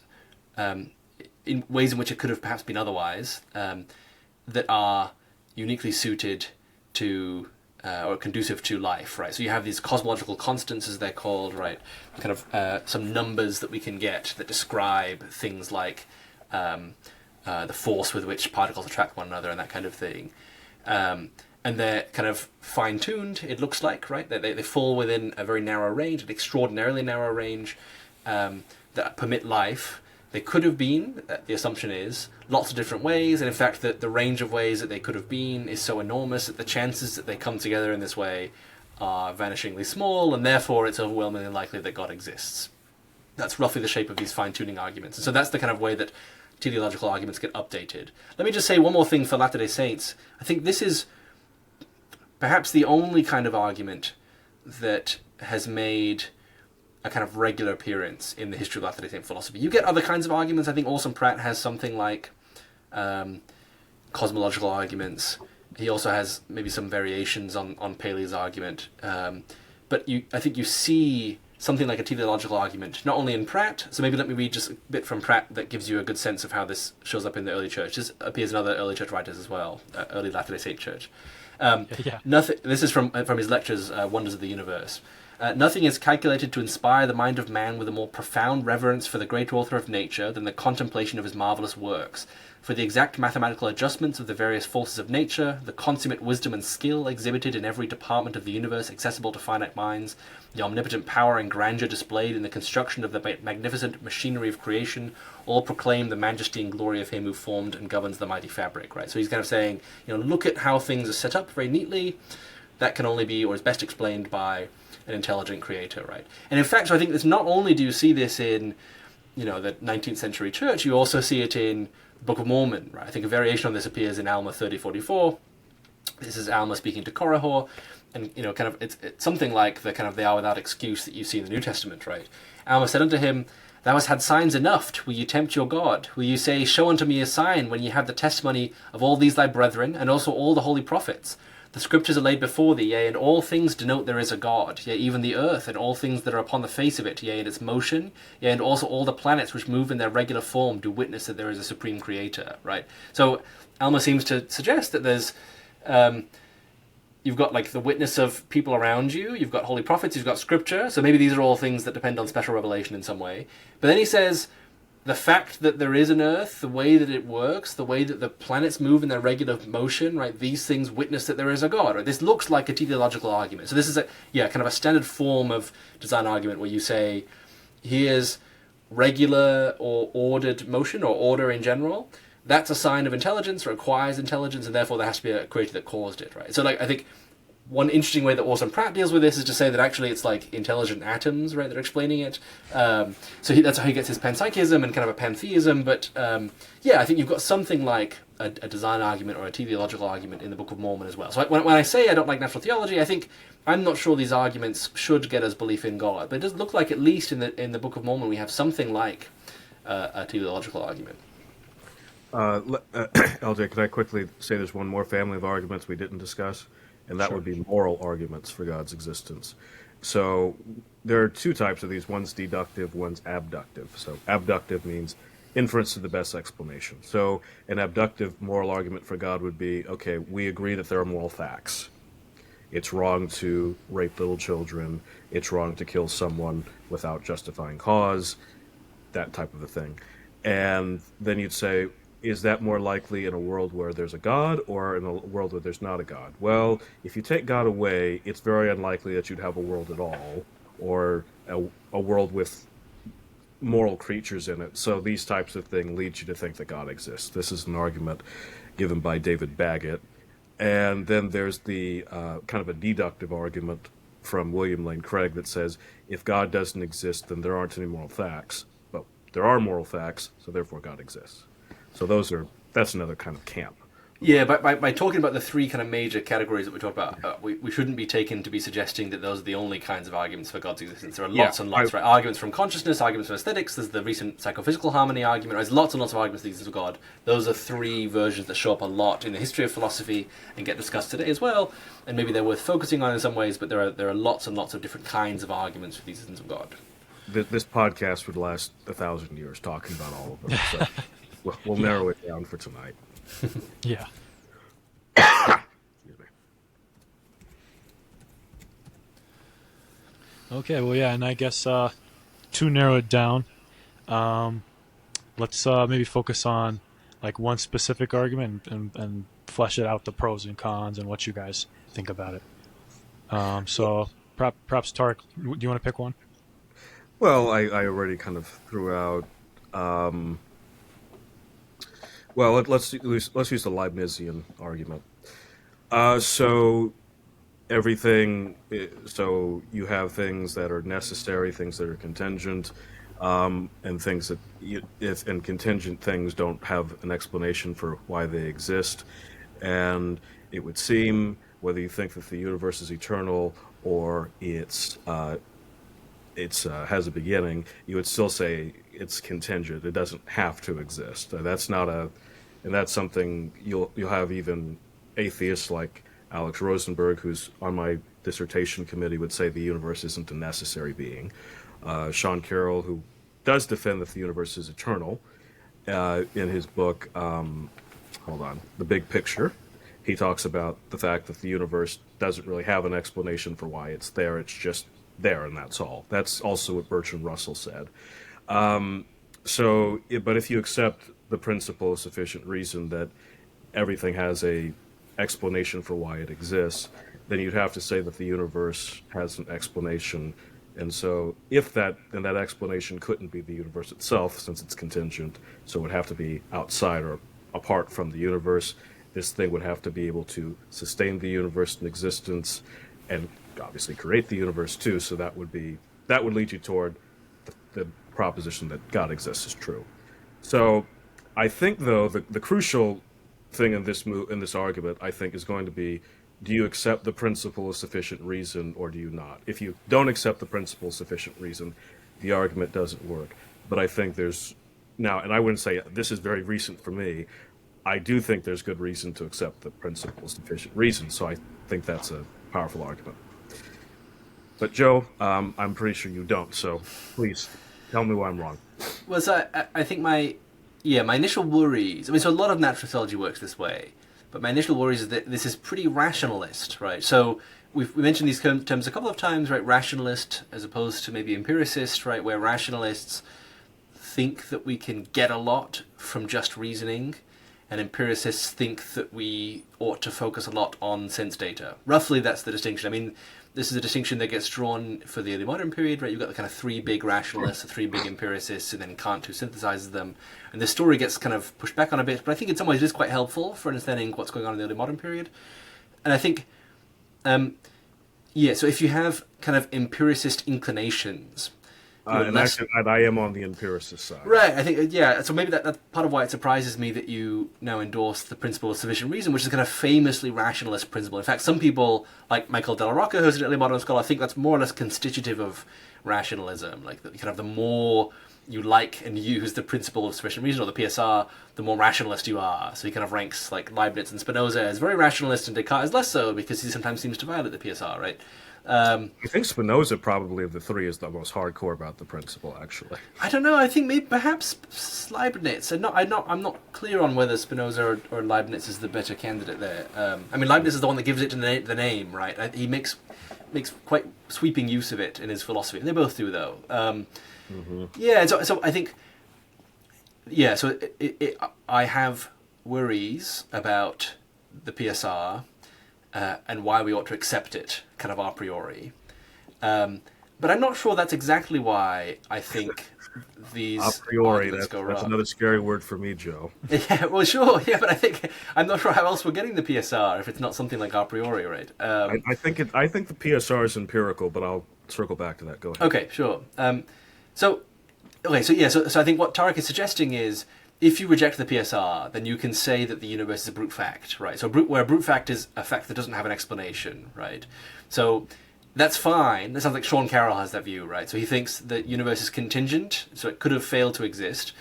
in ways in which it could have perhaps been otherwise, that are uniquely suited to or conducive to life, right? So you have these cosmological constants, as they're called, right? Kind of some numbers that we can get that describe things like the force with which particles attract one another and that kind of thing. And they're kind of fine-tuned, it looks like, right? They fall within a very narrow range, an extraordinarily narrow range that permit life. They could have been, the assumption is, lots of different ways, and in fact the range of ways that they could have been is so enormous that the chances that they come together in this way are vanishingly small, and therefore it's overwhelmingly likely that God exists. That's roughly the shape of these fine-tuning arguments. And so that's the kind of way that teleological arguments get updated. Let me just say one more thing for Latter-day Saints. I think this is perhaps the only kind of argument that has made a kind of regular appearance in the history of Latter-day Saint philosophy. You get other kinds of arguments. I think Orson Pratt has something like Cosmological Arguments. He also has maybe some variations on Paley's argument. But I think you see something like a teleological argument, not only in Pratt, so maybe let me read just a bit from Pratt that gives you a good sense of how this shows up in the early church. This appears in other early church writers as well, early Latter-day Saint church. Nothing. This is from his lectures, Wonders of the Universe. Nothing is calculated to inspire the mind of man with a more profound reverence for the great author of nature than the contemplation of his marvellous works. For the exact mathematical adjustments of the various forces of nature, the consummate wisdom and skill exhibited in every department of the universe accessible to finite minds, the omnipotent power and grandeur displayed in the construction of the magnificent machinery of creation, all proclaim the majesty and glory of him who formed and governs the mighty fabric, right? So he's kind of saying, look at how things are set up very neatly. That can only be, or is best explained by an intelligent creator, right? And in fact, so I think this, not only do you see this in, the 19th century church, you also see it in the Book of Mormon, right? I think a variation on this appears in Alma 3044. This is Alma speaking to Korihor, and kind of it's something like the kind of "they are without excuse" that you see in the New Testament, right? Alma said unto him, "Thou hast had signs enough. Will you tempt your God? Will you say, Show unto me a sign, when ye have the testimony of all these thy brethren, and also all the holy prophets? The scriptures are laid before thee, yea, and all things denote there is a God, yea, even the earth, and all things that are upon the face of it, yea, and its motion, yea, and also all the planets which move in their regular form do witness that there is a supreme creator," right? So Alma seems to suggest that there's, you've got like the witness of people around you, you've got holy prophets, you've got scripture, so maybe these are all things that depend on special revelation in some way. But then he says, the fact that there is an earth, the way that it works, the way that the planets move in their regular motion, right? These things witness that there is a God, right? This looks like a teleological argument. So this is kind of a standard form of design argument where you say, here's regular or ordered motion, or order in general. That's a sign of intelligence, or requires intelligence, and therefore there has to be a creator that caused it, right? So I think one interesting way that Orson Pratt deals with this is to say that actually it's like intelligent atoms, right, that are explaining it. So that's how he gets his panpsychism and kind of a pantheism. But I think you've got something like a design argument or a teleological argument in the Book of Mormon as well. So when I say I don't like natural theology, I think I'm not sure these arguments should get us belief in God. But it does look like at least in the Book of Mormon we have something like a teleological argument. LJ, could I quickly say there's one more family of arguments we didn't discuss? And that would be moral arguments for God's existence. So there are two types of these. One's deductive, one's abductive. So abductive means inference to the best explanation. So an abductive moral argument for God would be, okay, we agree that there are moral facts. It's wrong to rape little children. It's wrong to kill someone without justifying cause, that type of a thing. And then you'd say, is that more likely in a world where there's a God or in a world where there's not a God? Well, if you take God away, it's very unlikely that you'd have a world at all, or a world with moral creatures in it. So these types of things lead you to think that God exists. This is an argument given by David Baggett. And then there's the kind of a deductive argument from William Lane Craig that says, if God doesn't exist, then there aren't any moral facts. But there are moral facts, so therefore God exists. So that's another kind of camp. Yeah, by talking about the three kind of major categories that we talked about, we shouldn't be taken to be suggesting that those are the only kinds of arguments for God's existence. There are lots and lots, right? Arguments from consciousness, arguments from aesthetics, there's the recent psychophysical harmony argument, right? There's lots and lots of arguments for the existence of God. Those are three versions that show up a lot in the history of philosophy and get discussed today as well, and maybe they're worth focusing on in some ways, but there are lots and lots of different kinds of arguments for the existence of God. This podcast would last 1,000 years talking about all of them, so we'll narrow it down for tonight. Yeah. Excuse me. Okay, well, yeah, and I guess to narrow it down, let's maybe focus on like one specific argument and flesh it out, the pros and cons and what you guys think about it. So perhaps Tarik, do you want to pick one? Well, I already kind of threw out. Well, let's use the Leibnizian argument. So you have things that are necessary, things that are contingent, and things that and contingent things don't have an explanation for why they exist. And it would seem, whether you think that the universe is eternal or it's has a beginning, you would still say it's contingent. It doesn't have to exist. And that's something you'll have even atheists like Alex Rosenberg, who's on my dissertation committee, would say the universe isn't a necessary being. Sean Carroll, who does defend that the universe is eternal, in his book, The Big Picture, he talks about the fact that the universe doesn't really have an explanation for why it's there. It's just there, and that's all. That's also what Bertrand Russell said. But if you accept the principle of sufficient reason that everything has a explanation for why it exists, then you'd have to say that the universe has an explanation. And so then that explanation couldn't be the universe itself, since it's contingent, so it would have to be outside or apart from the universe. This thing would have to be able to sustain the universe in existence and obviously create the universe too, so that would lead you toward the proposition that God exists is true. So I think, though, the crucial thing in this argument, I think, is going to be, do you accept the principle of sufficient reason or do you not? If you don't accept the principle of sufficient reason, the argument doesn't work. But I think there's now, and I wouldn't say this is very recent for me, I do think there's good reason to accept the principle of sufficient reason, so I think that's a powerful argument. But Joe, I'm pretty sure you don't, so please tell me why I'm wrong. Well, so I think my initial worries, so a lot of natural theology works this way, but my initial worries is that this is pretty rationalist, right? So we mentioned these terms a couple of times, right? Rationalist as opposed to maybe empiricist, right? Where rationalists think that we can get a lot from just reasoning, and empiricists think that we ought to focus a lot on sense data. Roughly, that's the distinction. I mean, this is a distinction that gets drawn for the early modern period, right? You've got the kind of three big rationalists, the three big empiricists, and then Kant, who synthesizes them. And this story gets kind of pushed back on a bit, but I think in some ways it is quite helpful for understanding what's going on in the early modern period. And I think, so if you have kind of empiricist inclinations, and I am on the empiricist side. Right, I think, so maybe that's part of why it surprises me that you now endorse the principle of sufficient reason, which is a kind of famously rationalist principle. In fact, some people, like Michael Della Rocca, who's an early modern scholar, think that's more or less constitutive of rationalism. Like, the more you like and use the principle of sufficient reason, or the PSR, the more rationalist you are. So he kind of ranks, like, Leibniz and Spinoza as very rationalist, and Descartes as less so, because he sometimes seems to violate the PSR, right? I think Spinoza, probably of the three, is the most hardcore about the principle. Actually, I don't know. I think perhaps Leibniz. I'm not clear on whether Spinoza or Leibniz is the better candidate there. I mean, Leibniz is the one that gives it the name, right? He makes quite sweeping use of it in his philosophy. They both do, though. Yeah. So I think. Yeah. So I have worries about the PSR. And why we ought to accept it, kind of a priori. But I'm not sure that's exactly why I think these a priori, arguments go wrong. That's another scary word for me, Joe. Yeah, well, sure, yeah, but I'm not sure how else we're getting the PSR if it's not something like a priori, right? I think the PSR is empirical, but I'll circle back to that. Go ahead. Okay, sure. So I think what Tarik is suggesting is if you reject the PSR, then you can say that the universe is a brute fact, right? So where a brute fact is a fact that doesn't have an explanation, right? So that's fine. That sounds like Sean Carroll has that view, right? So he thinks the universe is contingent, so it could have failed to exist,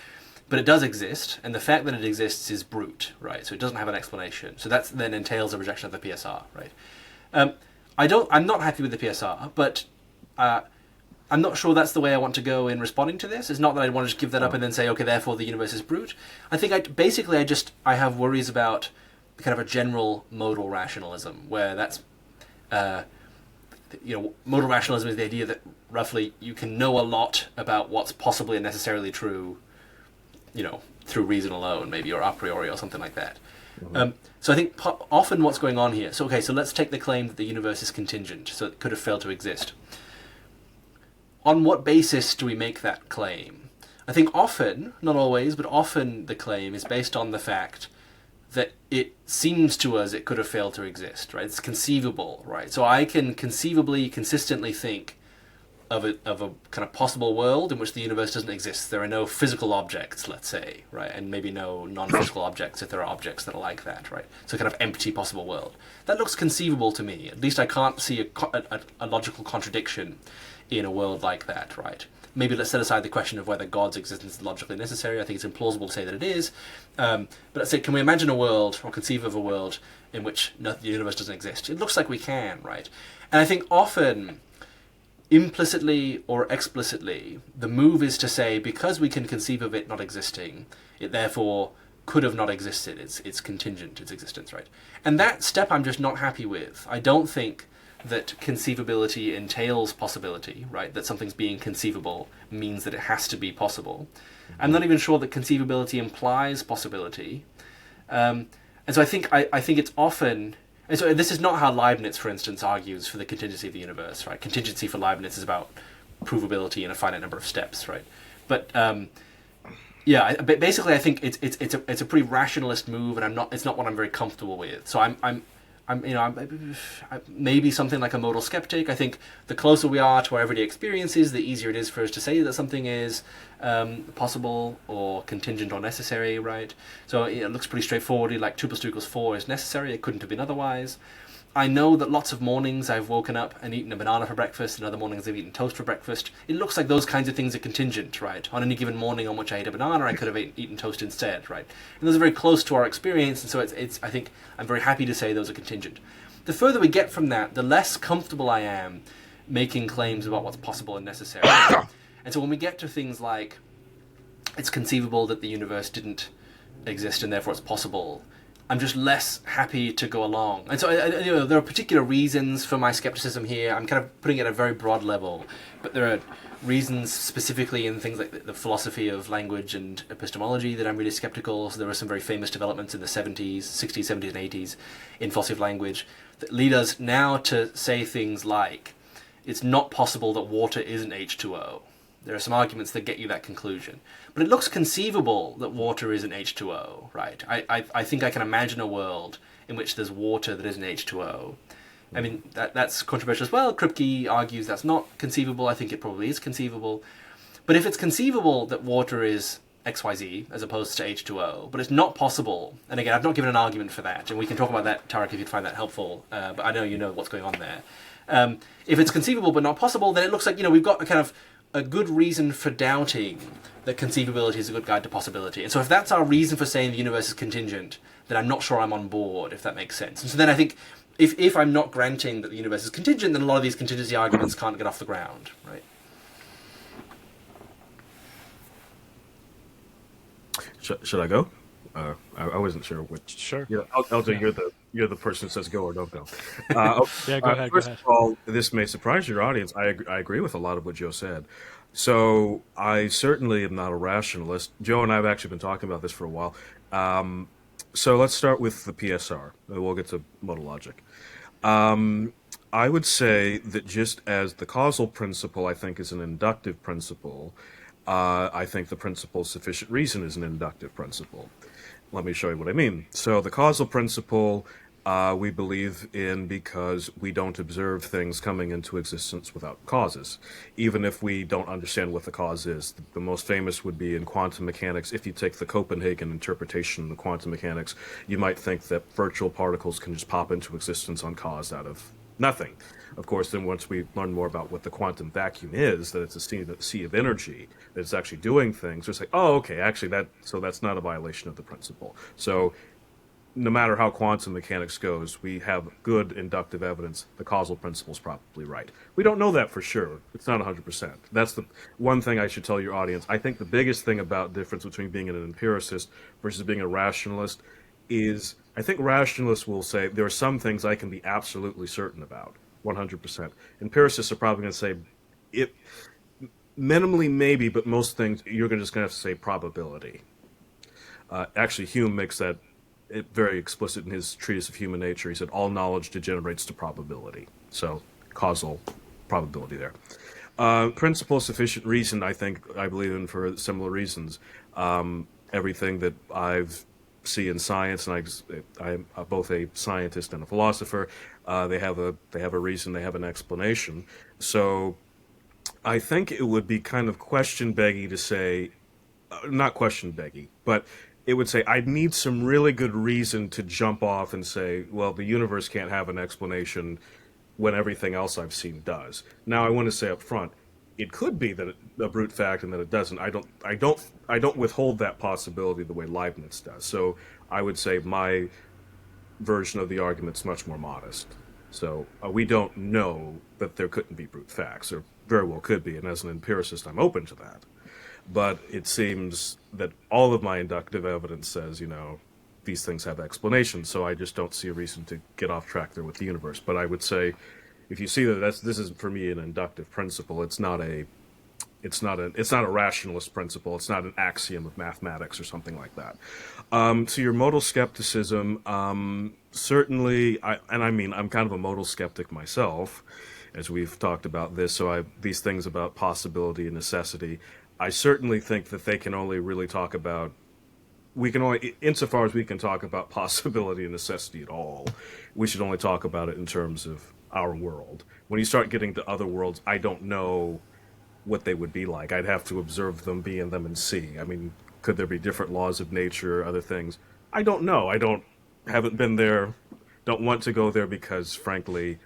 but it does exist, and the fact that it exists is brute, right? So it doesn't have an explanation. So that then entails a rejection of the PSR, right? I'm not happy with the PSR, but I'm not sure that's the way I want to go in responding to this. It's not that I want to just give that up and then say, okay, therefore the universe is brute. I think I have worries about kind of a general modal rationalism, where that's, modal rationalism is the idea that roughly you can know a lot about what's possibly and necessarily true, through reason alone, maybe, or a priori, or something like that. Mm-hmm. So I think often what's going on here, so let's take the claim that the universe is contingent, so it could have failed to exist. On what basis do we make that claim? I think often, not always, but often the claim is based on the fact that it seems to us it could have failed to exist, right? It's conceivable, right? So I can conceivably, consistently think of a kind of possible world in which the universe doesn't exist. There are no physical objects, let's say, right? And maybe no non-physical objects if there are objects that are like that, right? So kind of empty possible world. That looks conceivable to me. At least I can't see a logical contradiction in a world like that, right? Maybe let's set aside the question of whether God's existence is logically necessary. I think it's implausible to say that it is. But let's say, can we imagine a world, or conceive of a world, in which the universe doesn't exist? It looks like we can, right? And I think often, implicitly or explicitly, the move is to say, because we can conceive of it not existing, it therefore could have not existed. It's contingent, its existence, right? And that step I'm just not happy with. I don't think that conceivability entails possibility, right? That something's being conceivable means that it has to be possible. Mm-hmm. I'm not even sure that conceivability implies possibility. And so I think it's often... And so this is not how Leibniz, for instance, argues for the contingency of the universe, right? Contingency for Leibniz is about provability in a finite number of steps, right? But basically I think it's a pretty rationalist move, and it's not what I'm very comfortable with. So I'm maybe something like a modal skeptic. I think the closer we are to our everyday experiences, the easier it is for us to say that something is possible or contingent or necessary, right? So it looks pretty straightforward, like 2 + 2 = 4 is necessary. It couldn't have been otherwise. I know that lots of mornings I've woken up and eaten a banana for breakfast, and other mornings I've eaten toast for breakfast. It looks like those kinds of things are contingent, right? On any given morning on which I ate a banana, I could have eaten toast instead, right? And those are very close to our experience, and so I think I'm very happy to say those are contingent. The further we get from that, the less comfortable I am making claims about what's possible and necessary. And so when we get to things like, it's conceivable that the universe didn't exist and therefore it's possible, I'm just less happy to go along. And so there are particular reasons for my skepticism here. I'm kind of putting it at a very broad level, but there are reasons specifically in things like the philosophy of language and epistemology that I'm really skeptical. So there were some very famous developments in the 60s, 70s, and 80s in philosophy of language that lead us now to say things like, it's not possible that water isn't H2O. There are some arguments that get you that conclusion. But it looks conceivable that water isn't H2O, right? I think I can imagine a world in which there's water that isn't H2O. I mean, that's controversial as well. Kripke argues that's not conceivable. I think it probably is conceivable. But if it's conceivable that water is XYZ as opposed to H2O, but it's not possible, and again, I've not given an argument for that, and we can talk about that, Tarik, if you'd find that helpful, but I know you know what's going on there. If it's conceivable but not possible, then it looks like, we've got a kind of a good reason for doubting that conceivability is a good guide to possibility. And so if that's our reason for saying the universe is contingent, then I'm not sure I'm on board, if that makes sense. And so then I think if I'm not granting that the universe is contingent, then a lot of these contingency arguments can't get off the ground, right? Should I go? I wasn't sure which. Sure. Yeah, LJ, you're the person who says go or don't go. Yeah, go ahead. First of all, this may surprise your audience. I agree with a lot of what Joe said. So I certainly am not a rationalist. Joe and I have actually been talking about this for a while. So let's start with the PSR. We'll get to modal logic. I would say that just as the causal principle, I think, is an inductive principle, I think the principle of sufficient reason is an inductive principle. Let me show you what I mean. So the causal principle we believe in because we don't observe things coming into existence without causes, even if we don't understand what the cause is. The most famous would be in quantum mechanics. If you take the Copenhagen interpretation of quantum mechanics, you might think that virtual particles can just pop into existence uncaused out of nothing. Of course, then once we learn more about what the quantum vacuum is, that it's a sea of energy, that it's actually doing things, it's like, oh, okay, actually that's not a violation of the principle. So no matter how quantum mechanics goes, we have good inductive evidence the causal principle is probably right. We don't know that for sure. It's not 100%. That's the one thing I should tell your audience. I think the biggest thing about difference between being an empiricist versus being a rationalist is I think rationalists will say there are some things I can be absolutely certain about, 100%. Empiricists are probably going to say it minimally maybe, but most things you're just going to have to say probability. Actually, Hume makes that very explicit in his treatise of human nature. He said all knowledge degenerates to probability. So causal probability there. Principle of sufficient reason, I believe in for similar reasons. Everything that I've see in science, and I'm both a scientist and a philosopher, they have a reason, they have an explanation. So I think it would be kind of question beggy to say, not question beggy, but it would say I'd need some really good reason to jump off and say, well, the universe can't have an explanation when everything else I've seen does. Now, I want to say up front, it could be that a brute fact and that it doesn't. I don't withhold that possibility the way Leibniz does. So I would say my version of the argument's much more modest. So we don't know that there couldn't be brute facts, or very well could be, and as an empiricist, I'm open to that. But it seems that all of my inductive evidence says, these things have explanations, so I just don't see a reason to get off track there with the universe. But I would say, if you see that this is for me an inductive principle, it's not a rationalist principle. It's not an axiom of mathematics or something like that. To your modal skepticism, certainly, I'm kind of a modal skeptic myself, as we've talked about this. So these things about possibility and necessity, I certainly think that they can only really talk about. We can only, insofar as we can talk about possibility and necessity at all, we should only talk about it in terms of our world. When you start getting to other worlds, I don't know what they would be like. I'd have to observe them, be in them, and see. I mean, could there be different laws of nature, other things? I don't know. Haven't been there, don't want to go there because, frankly,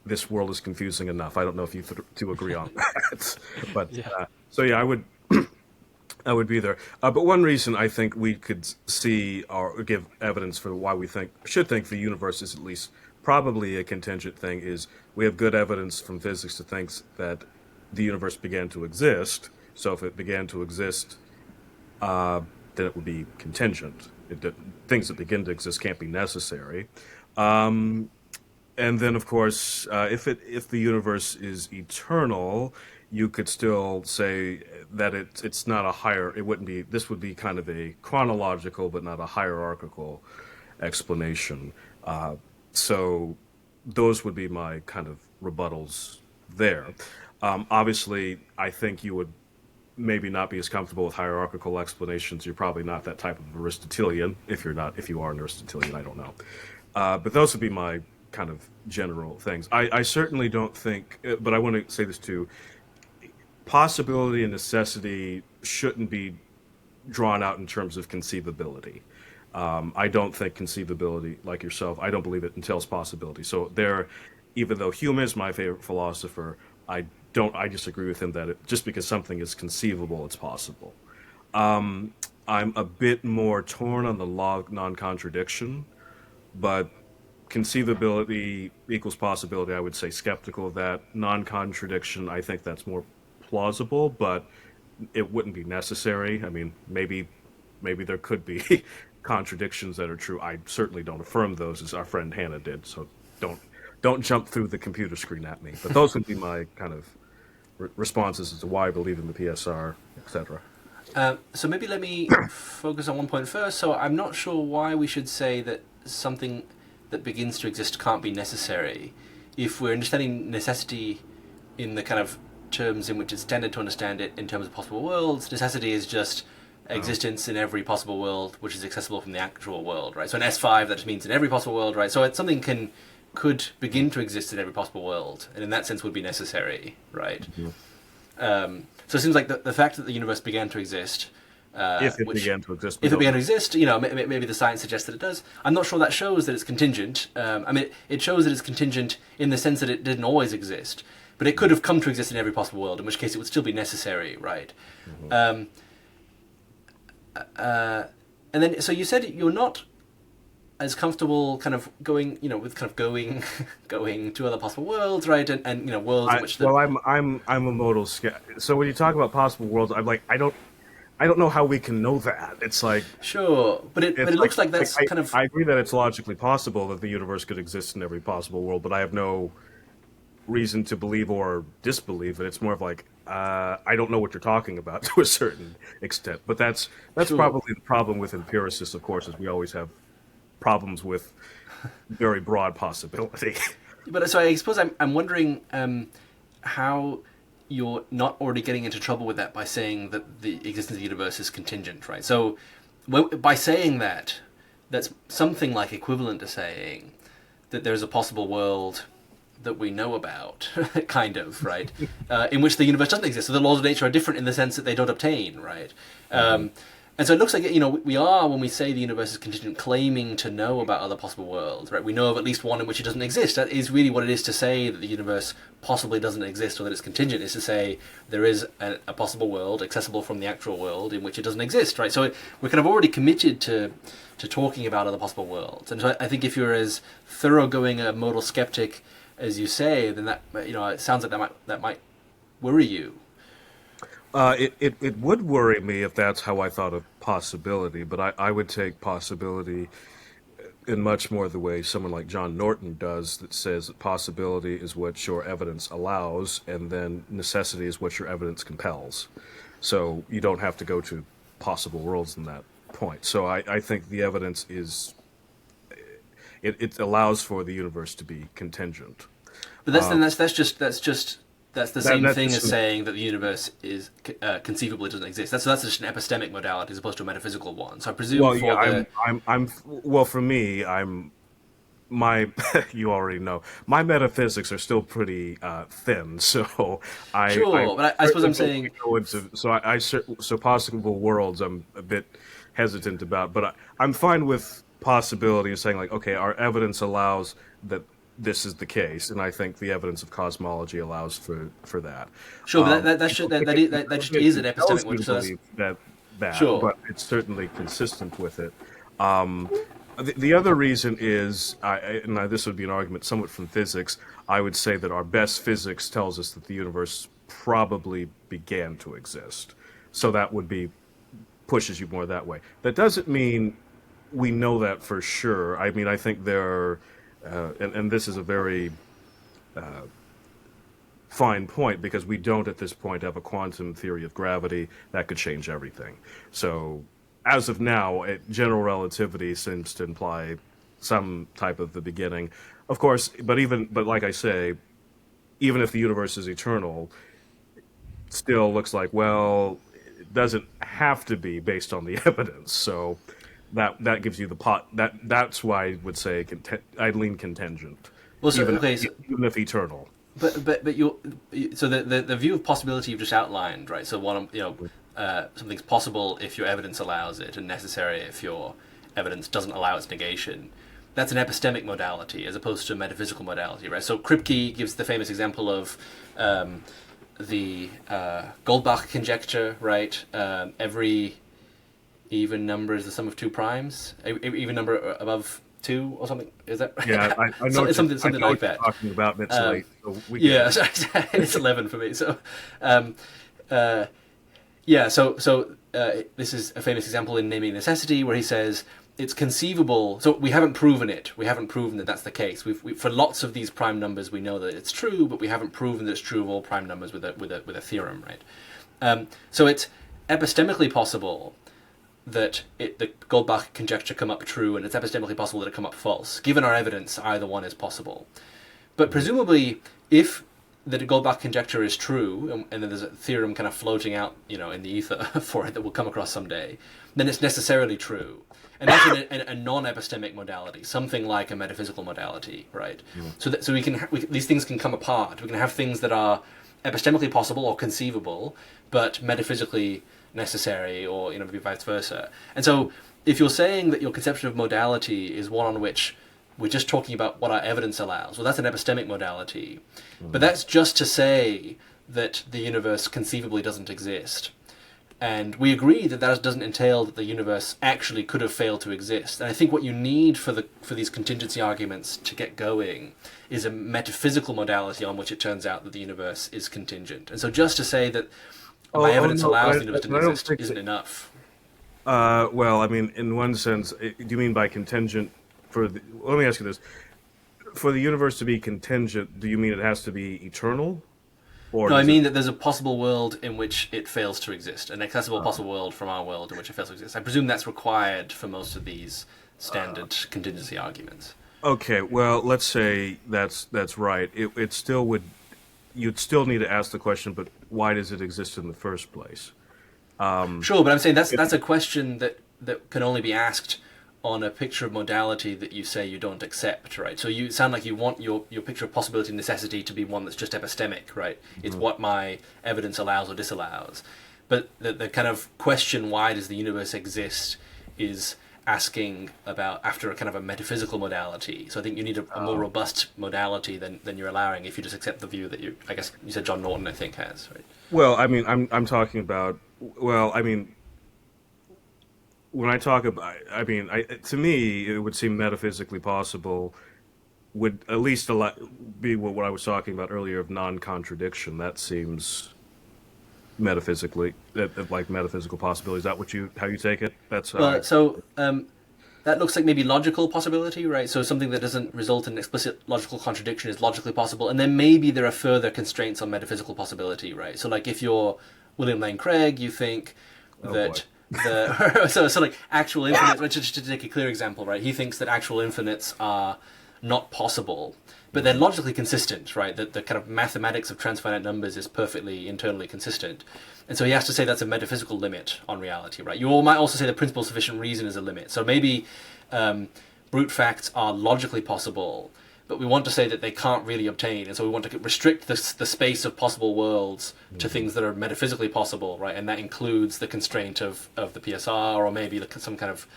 this world is confusing enough. I don't know if you two agree on that. But, Yeah. so yeah, I would be there. But one reason I think we could see or give evidence for why we should think the universe is at least probably a contingent thing is we have good evidence from physics to think that the universe began to exist. So if it began to exist, then it would be contingent. Things that begin to exist can't be necessary. And then, of course, if the universe is eternal, you could still say that it's not a higher. It wouldn't be. This would be kind of a chronological, but not a hierarchical explanation. So those would be my kind of rebuttals there. Obviously, I think you would maybe not be as comfortable with hierarchical explanations. You're probably not that type of Aristotelian. If you are an Aristotelian, I don't know. But those would be my kind of general things. I certainly don't think, but I want to say this too, possibility and necessity shouldn't be drawn out in terms of conceivability. I don't think conceivability, like yourself, I don't believe it entails possibility. So even though Hume is my favorite philosopher, I disagree with him that just because something is conceivable, it's possible. I'm a bit more torn on the law of non-contradiction, but conceivability equals possibility. I would say skeptical of that. Non-contradiction, I think that's more plausible, but it wouldn't be necessary. I mean, maybe there could be contradictions that are true. I certainly don't affirm those, as our friend Hannah did. So don't jump through the computer screen at me. But those would be my kind of responses as to why I believe in the PSR, etc. So maybe let me focus on one point first. So I'm not sure why we should say that something that begins to exist can't be necessary. If we're understanding necessity in the kind of terms in which it's tended to understand it in terms of possible worlds, necessity is just existence in every possible world, which is accessible from the actual world, right? So in S5, that just means in every possible world, right? So something could begin to exist in every possible world, and in that sense would be necessary, right? So it seems like the fact that the universe began to exist, if it began to exist, if it began to exist, maybe the science suggests that it does. I'm not sure that shows that it's contingent. It shows that it's contingent in the sense that it didn't always exist, but it could have come to exist in every possible world, in which case it would still be necessary, right? And then, so you said you're not as comfortable kind of going, with kind of going to other possible worlds, right? And worlds in which I'm a modal skeptic. So when you talk about possible worlds, I'm like, I don't know how we can know that. It's like, sure, but it looks like that's kind of. I agree that it's logically possible that the universe could exist in every possible world, but I have no reason to believe or disbelieve it. It's more of like, I don't know what you're talking about to a certain extent. But that's Sure. probably the problem with empiricists, of course, is we always have problems with very broad possibility. But so I suppose I'm wondering how you're not already getting into trouble with that by saying that the existence of the universe is contingent, right? So by saying that, that's something like equivalent to saying that there's a possible world that we know about, kind of, right? In which the universe doesn't exist. So the laws of nature are different in the sense that they don't obtain, right? And so it looks like, we are, when we say the universe is contingent, claiming to know about other possible worlds, right? We know of at least one in which it doesn't exist. That is really what it is to say that the universe possibly doesn't exist or that it's contingent, is to say there is a possible world accessible from the actual world in which it doesn't exist, right? So we're kind of already committed to talking about other possible worlds. And so I think if you're as thoroughgoing a modal skeptic as you say, then that, it sounds like that might worry you. It would worry me if that's how I thought of possibility, but I would take possibility in much more the way someone like John Norton does, that says that possibility is what your evidence allows, and then necessity is what your evidence compels. So you don't have to go to possible worlds in that point. So I think the evidence is, it allows for the universe to be contingent. But that's the same thing as saying that the universe is conceivable, it doesn't exist. That's just an epistemic modality as opposed to a metaphysical one. So I presume for me, you already know, my metaphysics are still pretty thin. So I suppose I'm saying so possible worlds I'm a bit hesitant about, but I'm fine with possibility of saying like, okay, our evidence allows that this is the case, and I think the evidence of cosmology allows for that. Sure, but that just is an epistemic one. So sure, but it's certainly consistent with it. The other reason is, and this would be an argument somewhat from physics, I would say that our best physics tells us that the universe probably began to exist. So that would be, pushes you more that way. That doesn't mean we know that for sure. I mean, I think there are, and this is a very fine point, because we don't at this point have a quantum theory of gravity that could change everything. So as of now, general relativity seems to imply some type of the beginning. Of course, but like I say, even if the universe is eternal, it still looks like, well, it doesn't have to be based on the evidence. So that gives you the pot. That's why I would say I'd lean contingent. Well, so, even if eternal. But you so the view of possibility you've just outlined, right? So something's possible if your evidence allows it, and necessary if your evidence doesn't allow its negation. That's an epistemic modality as opposed to a metaphysical modality, right? So Kripke gives the famous example of the Goldbach conjecture, right? Every even number is the sum of two primes. Even number above 2 or something. Is that? Yeah, I know something like that. Talking about, and it's late. So it's 11 for me. So, this is a famous example in Naming Necessity, where he says it's conceivable. So we haven't proven it. We haven't proven that that's the case. For lots of these prime numbers, we know that it's true, but we haven't proven that it's true of all prime numbers with a theorem, right? So it's epistemically possible that the Goldbach conjecture come up true, and it's epistemically possible that it come up false. Given our evidence, either one is possible. But presumably, if that a Goldbach conjecture is true, and then there's a theorem kind of floating out, in the ether for it that we'll come across someday, then it's necessarily true. And that's a non-epistemic modality, something like a metaphysical modality, right? Mm. So these things can come apart. We can have things that are epistemically possible or conceivable, but metaphysically necessary, or maybe vice versa. And so, if you're saying that your conception of modality is one on which we're just talking about what our evidence allows, well, that's an epistemic modality. Mm. But that's just to say that the universe conceivably doesn't exist. And we agree that doesn't entail that the universe actually could have failed to exist. And I think what you need for these contingency arguments to get going is a metaphysical modality on which it turns out that the universe is contingent. And so just to say that my evidence allows the universe to exist isn't enough. Well, I mean, in one sense, do you mean by contingent let me ask you this. For the universe to be contingent, do you mean it has to be eternal? No, I mean that there's a possible world in which it fails to exist, an accessible possible world from our world in which it fails to exist. I presume that's required for most of these standard contingency arguments. Okay, well, let's say that's right. It still would. You'd still need to ask the question, but why does it exist in the first place? Sure, but I'm saying that's a question that can only be asked on a picture of modality that you say you don't accept, right? So you sound like you want your picture of possibility and necessity to be one that's just epistemic, right? It's what my evidence allows or disallows. But the kind of question, why does the universe exist, is asking about after a kind of a metaphysical modality. So I think you need a more robust modality than you're allowing if you just accept the view that I guess you said John Norton, I think, has, right? Well, I mean, I'm talking about, when I talk about, to me, it would seem metaphysically possible, would at least be what I was talking about earlier of non-contradiction. That seems metaphysically, like metaphysical possibility. Is that how you take it? That's that looks like maybe logical possibility, right? So something that doesn't result in explicit logical contradiction is logically possible, and then maybe there are further constraints on metaphysical possibility, right? So like if you're William Lane Craig, you think that so like actual infinites, just to take a clear example, right? He thinks that actual infinites are not possible, but they're logically consistent, right? That the kind of mathematics of transfinite numbers is perfectly internally consistent. And so he has to say that's a metaphysical limit on reality, right? You might also say the principle of sufficient reason is a limit. So maybe brute facts are logically possible, but we want to say that they can't really obtain, and so we want to restrict the space of possible worlds to things that are metaphysically possible, right? And that includes the constraint of the PSR, or maybe some kind of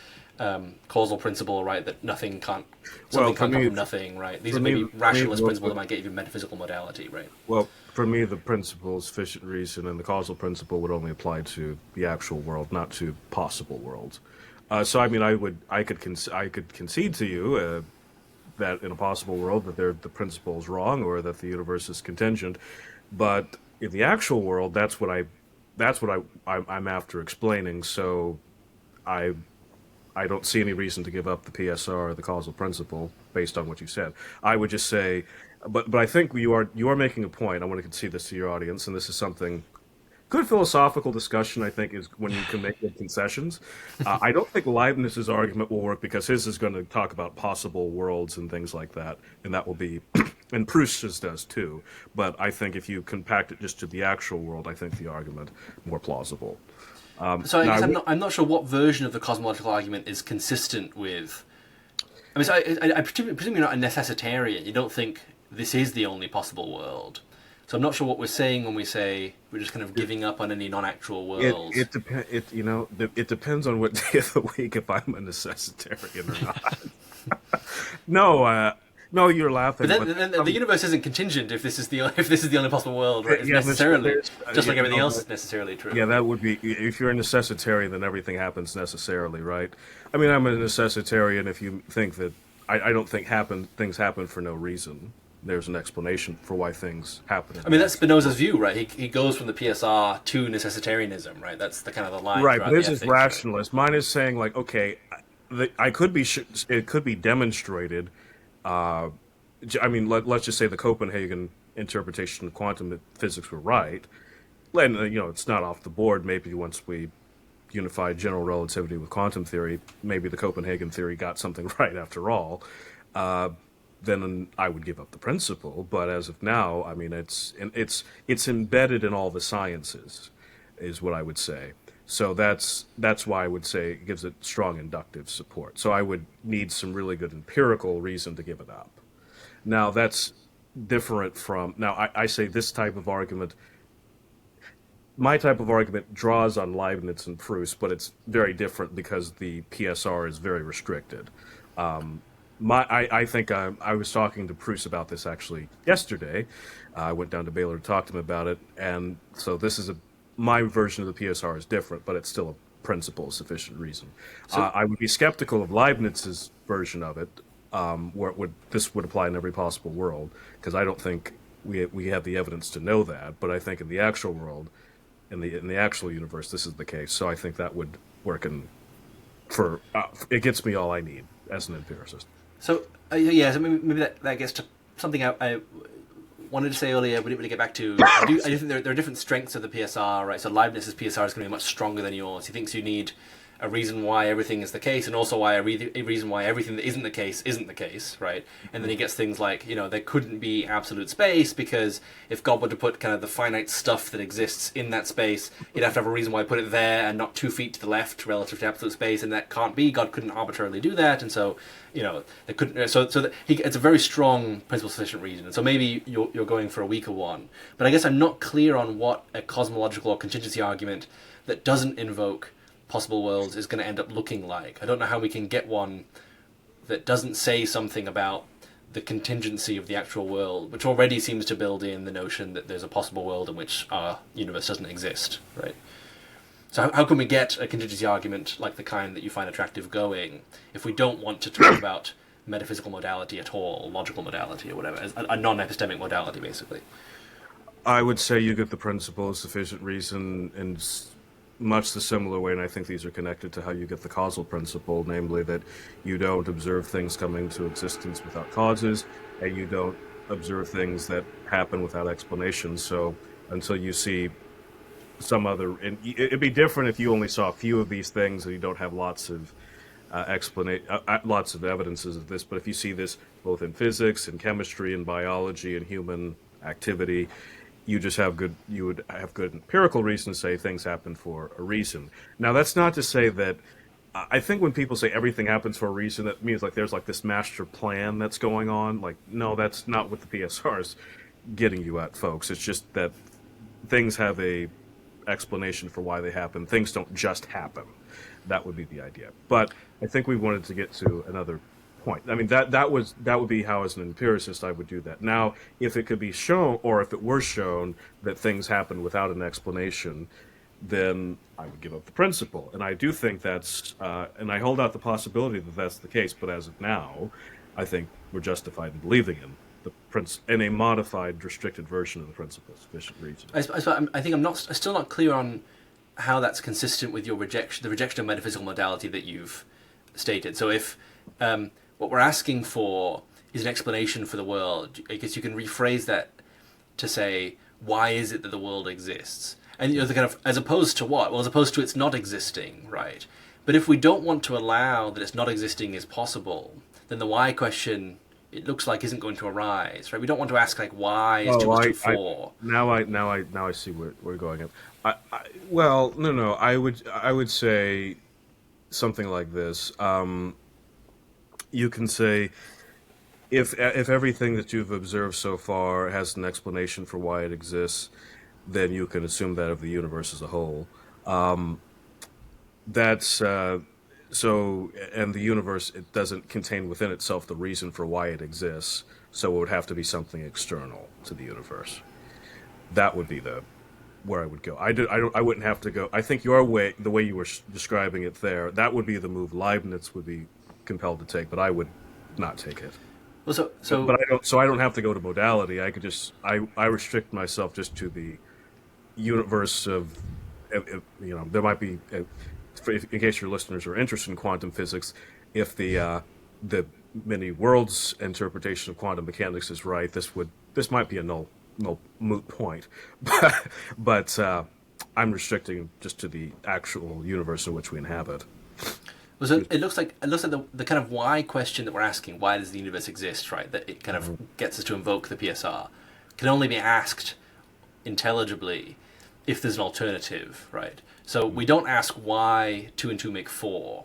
causal principle, right? That something can't come from nothing, right? These are maybe rationalist principles that might get you metaphysical modality, right? Well, for me, the principle of sufficient reason and the causal principle would only apply to the actual world, not to possible worlds. So I mean, I could concede to you that in a possible world that the principle is wrong, or that the universe is contingent, but in the actual world, that's what I'm after explaining. So I don't see any reason to give up the PSR or the causal principle based on what you said. I would just say, but I think you are making a point. I want to concede this to your audience, and this is something. Good philosophical discussion, I think, is when you can make good concessions. I don't think Leibniz's argument will work, because his is going to talk about possible worlds and things like that, and that will be, and Proust's does too. But I think if you compact it just to the actual world, I think the argument more plausible. So I guess I'm not sure what version of the cosmological argument is consistent with. I mean, so I presume you're not a necessitarian. You don't think this is the only possible world. So I'm not sure what we're saying when we say we're just kind of giving up on any non-actual world. It depends on what day of the week if I'm a necessitarian or not. No, you're laughing. But then the universe isn't contingent if this is the only possible world, right? It's necessarily just like everything else is necessarily true. Yeah, that would be, if you're a necessitarian, then everything happens necessarily, right? I mean, I'm a necessitarian if you think that I don't think things happen for no reason. There's an explanation for why things happen. I mean, that's Spinoza's view, right? He goes from the PSR to necessitarianism, right? That's the kind of the line. Right, but this is rationalist. Mine is saying, like, okay, it could be demonstrated. I mean, let's just say the Copenhagen interpretation of quantum physics were right. And, it's not off the board. Maybe once we unify general relativity with quantum theory, maybe the Copenhagen theory got something right after all. then I would give up the principle. But as of now, I mean, it's embedded in all the sciences, is what I would say. So that's why I would say it gives it strong inductive support. So I would need some really good empirical reason to give it up. Now that's different from, now I say this type of argument, my type of argument draws on Leibniz and Proust, but it's very different because the PSR is very restricted. I think I was talking to Proust about this actually yesterday. I went down to Baylor to talk to him about it, and so this is my version of the PSR is different, but it's still a principle of sufficient reason. So, I would be skeptical of Leibniz's version of it, where this would apply in every possible world, because I don't think we have the evidence to know that. But I think in the actual world, in the actual universe, this is the case. So I think that would work it gets me all I need as an empiricist. So so maybe that gets to something I wanted to say earlier, but didn't really get back to. I do think there are different strengths of the PSR, right? So Leibniz's PSR is going to be much stronger than yours. He thinks you need a reason why everything is the case, and also a reason why everything that isn't the case, right? And then he gets things like, there couldn't be absolute space, because if God were to put kind of the finite stuff that exists in that space, he'd have to have a reason why he put it there and not 2 feet to the left relative to absolute space, and that can't be. God couldn't arbitrarily do that, and so they couldn't. So it's a very strong principle of sufficient reason, and so maybe you're going for a weaker one. But I guess I'm not clear on what a cosmological or contingency argument that doesn't invoke possible worlds is going to end up looking like. I don't know how we can get one that doesn't say something about the contingency of the actual world, which already seems to build in the notion that there's a possible world in which our universe doesn't exist, right? So how can we get a contingency argument like the kind that you find attractive going if we don't want to talk about metaphysical modality at all, logical modality or whatever, as a non-epistemic modality, basically? I would say you get the principle of sufficient reason in much the similar way, and I think these are connected to how you get the causal principle, namely that you don't observe things coming to existence without causes, and you don't observe things that happen without explanations. So until you see some other, and it'd be different if you only saw a few of these things and you don't have lots of lots of evidences of this. But if you see this both in physics, in chemistry, in biology, in human activity, you would have good empirical reason to say things happen for a reason. Now, that's not to say that, I think when people say everything happens for a reason, that means like there's like this master plan that's going on. Like, no, that's not what the PSR is getting you at, folks. It's just that things have a explanation for why they happen. Things don't just happen. That would be the idea. But I think we wanted to get to another point. I mean, that would be how, as an empiricist, I would do that. Now, if it could be shown, or if it were shown that things happen without an explanation, then I would give up the principle. And I do think that's, and I hold out the possibility that that's the case. But as of now, I think we're justified in believing in a modified, restricted version of the principle of sufficient reason. I think I'm still not clear on how that's consistent with your rejection of metaphysical modality that you've stated. So if what we're asking for is an explanation for the world, I guess you can rephrase that to say, why is it that the world exists? And the kind of, as opposed to what? Well, as opposed to it's not existing, right? But if we don't want to allow that it's not existing is possible, then the why question, it looks like, isn't going to arise, right? We don't want to ask like why is 2 + 2 4. Now I see where we're going. Well, no. I would say something like this. You can say, if everything that you've observed so far has an explanation for why it exists, then you can assume that of the universe as a whole. That's so, and the universe, it doesn't contain within itself the reason for why it exists, so it would have to be something external to the universe. That would be where I would go. I wouldn't have to go. I think the way you were describing it there, that would be the move Leibniz would be compelled to take, but I would not take it. Well, I don't have to go to modality. I could just I restrict myself just to the universe of, there might be, in case your listeners are interested in quantum physics, if the many worlds interpretation of quantum mechanics is right, this might be a null moot point, but I'm restricting just to the actual universe in which we inhabit. So it looks like the kind of why question that we're asking, why does the universe exist, right? That it kind of gets us to invoke the PSR, can only be asked intelligibly if there's an alternative, right? So we don't ask why 2 and 2 make 4.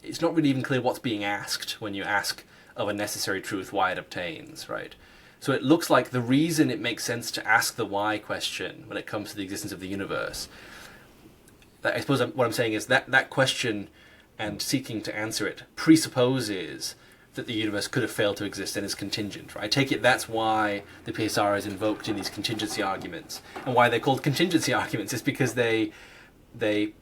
It's not really even clear what's being asked when you ask of a necessary truth why it obtains, right? So it looks like the reason it makes sense to ask the why question when it comes to the existence of the universe, I suppose what I'm saying is that question and seeking to answer it presupposes that the universe could have failed to exist and is contingent, right? I take it that's why the PSR is invoked in these contingency arguments. And why they're called contingency arguments is because they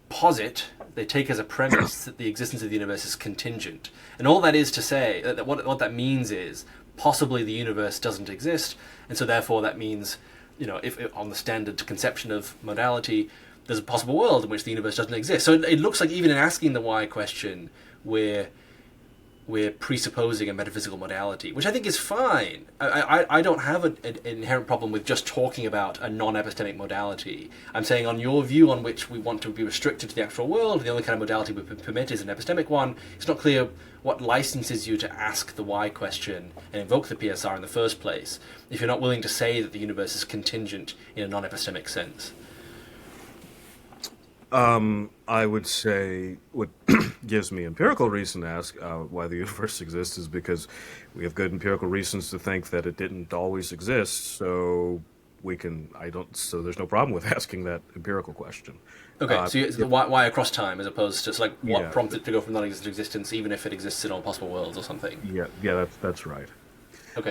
posit, they take as a premise that the existence of the universe is contingent. And all that is to say, that what that means is possibly the universe doesn't exist, and so therefore that means, if on the standard conception of modality, there's a possible world in which the universe doesn't exist. So it looks like even in asking the why question, we're presupposing a metaphysical modality, which I think is fine. I don't have an inherent problem with just talking about a non-epistemic modality. I'm saying on your view on which we want to be restricted to the actual world, the only kind of modality we permit is an epistemic one. It's not clear what licenses you to ask the why question and invoke the PSR in the first place if you're not willing to say that the universe is contingent in a non-epistemic sense. I would say what gives me empirical reason to ask why the universe exists is because we have good empirical reasons to think that it didn't always exist. So so there's no problem with asking that empirical question. Okay, so why across time as opposed to what prompted it to go from non-existent to existence, even if it exists in all possible worlds or something? Yeah, that's right. Okay.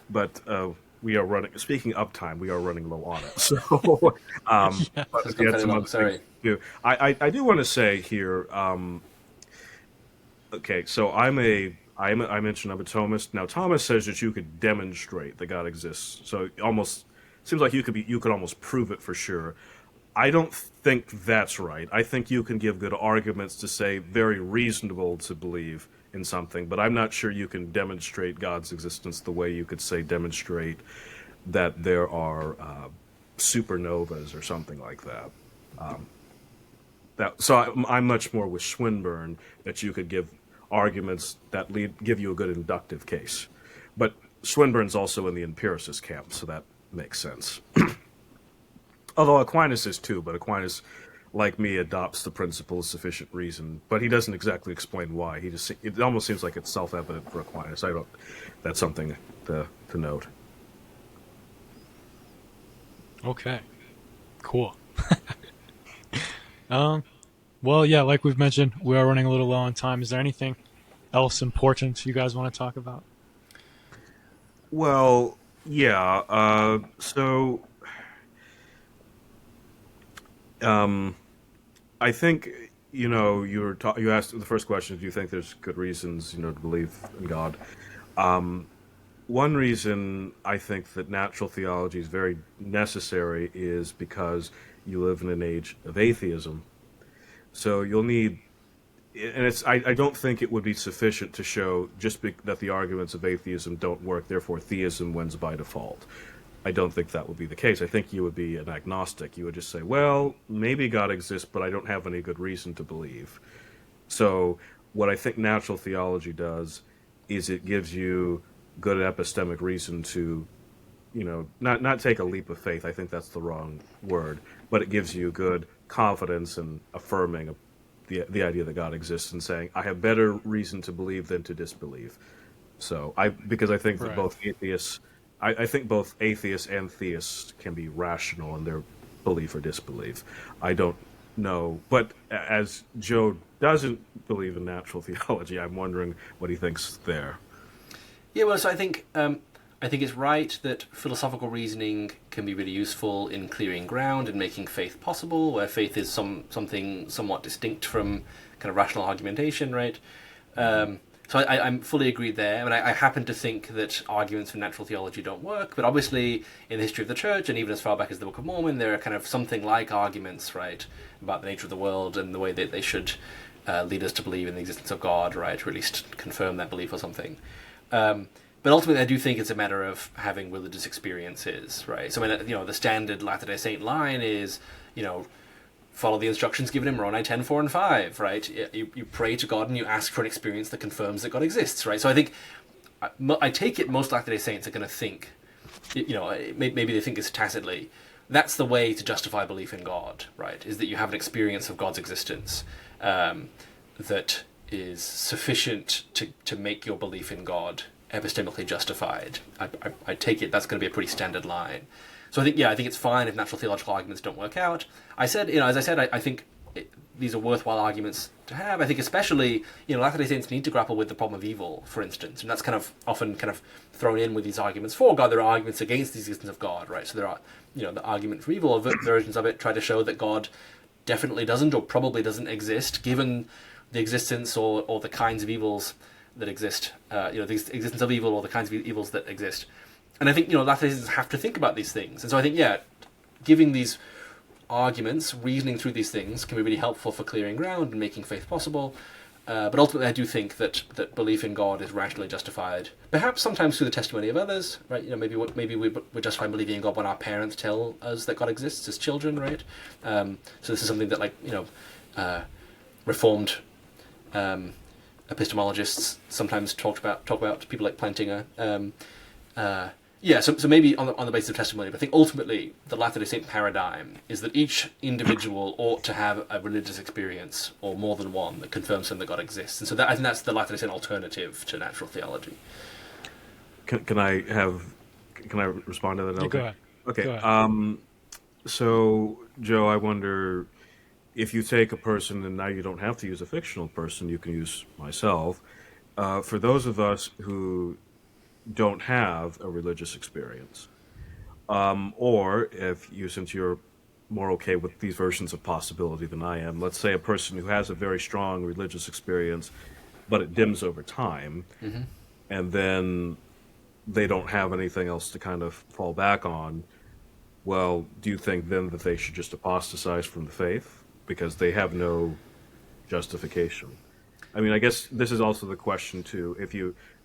But we are running. Speaking uptime, we are running low on it. So, It's gone very long, sorry. I do want to say here. Okay, so I mentioned I'm a Thomist. Now Thomas says that you could demonstrate that God exists. So it almost seems like you could almost prove it for sure. I don't think that's right. I think you can give good arguments to say very reasonable to believe in something, but I'm not sure you can demonstrate God's existence the way you could say demonstrate that there are supernovas or something like that. So I'm much more with Swinburne, that you could give arguments that give you a good inductive case. But Swinburne's also in the empiricist camp, so that makes sense. Although Aquinas is too, but Aquinas, like me, adopts the principle of sufficient reason, but he doesn't exactly explain why. It almost seems like it's self-evident for Aquinas. That's something to note. Okay, cool. Well, yeah, like we've mentioned, we are running a little low on time. Is there anything else important you guys want to talk about? Well, yeah. I think you asked the first question. Do you think there's good reasons to believe in God? One reason I think that natural theology is very necessary is because you live in an age of atheism. So you'll need, and I don't think it would be sufficient to show that the arguments of atheism don't work, therefore theism wins by default. I don't think that would be the case. I think you would be an agnostic. You would just say, well, maybe God exists, but I don't have any good reason to believe. So what I think natural theology does is it gives you good epistemic reason to, not take a leap of faith. I think that's the wrong word. But it gives you good confidence in affirming the idea that God exists and saying, I have better reason to believe than to disbelieve. So because I think that both atheists... I think both atheists and theists can be rational in their belief or disbelief. I don't know. But as Joe doesn't believe in natural theology, I'm wondering what he thinks there. Yeah, well, so I think it's right that philosophical reasoning can be really useful in clearing ground and making faith possible, where faith is something somewhat distinct from kind of rational argumentation, right? So I'm fully agreed there. I mean, I happen to think that arguments for natural theology don't work, but obviously in the history of the church, and even as far back as the Book of Mormon, there are kind of something like arguments, right, about the nature of the world and the way that they should lead us to believe in the existence of God, right, or at least confirm that belief or something. But ultimately, I do think it's a matter of having religious experiences, right? So, the standard Latter-day Saint line is, follow the instructions given in Moroni 10, 4, and 5, right? You pray to God and you ask for an experience that confirms that God exists, right? So I think, I take it most Latter-day Saints are going to think, maybe they think this tacitly, that's the way to justify belief in God, right? Is that you have an experience of God's existence that is sufficient to make your belief in God epistemically justified. I take it that's going to be a pretty standard line. So I think it's fine if natural theological arguments don't work out. I said, as I said, I think these are worthwhile arguments to have. I think especially, Latter-day Saints need to grapple with the problem of evil, for instance, and that's kind of often kind of thrown in with these arguments for God. There are arguments against the existence of God, right? So there are, the argument for evil, versions of it try to show that God definitely doesn't or probably doesn't exist, given the existence or the kinds of evils that exist, the existence of evil or the kinds of evils that exist. And I think, Latter-day Saints have to think about these things. And so I think, giving these arguments, reasoning through these things can be really helpful for clearing ground and making faith possible. But ultimately, I do think that belief in God is rationally justified, perhaps sometimes through the testimony of others, right? Maybe we're justified believing in God when our parents tell us that God exists as children, right? So this is something that, Reformed epistemologists sometimes talk about, people like Plantinga. So maybe on the basis of testimony, but I think ultimately the Latter-day Saint paradigm is that each individual ought to have a religious experience, or more than one, that confirms them that God exists. And so I think that's the Latter-day Saint alternative to natural theology. Can I respond to that? Yeah, go ahead. Okay. Go ahead. So, Joe, I wonder if you take a person, and now you don't have to use a fictional person, you can use myself. For those of us who don't have a religious experience, or since you're more okay with these versions of possibility than I am, let's say a person who has a very strong religious experience, but it dims over time, and then they don't have anything else to kind of fall back on. Well, do you think then that they should just apostatize from the faith because they have no justification? I mean, I guess this is also the question too.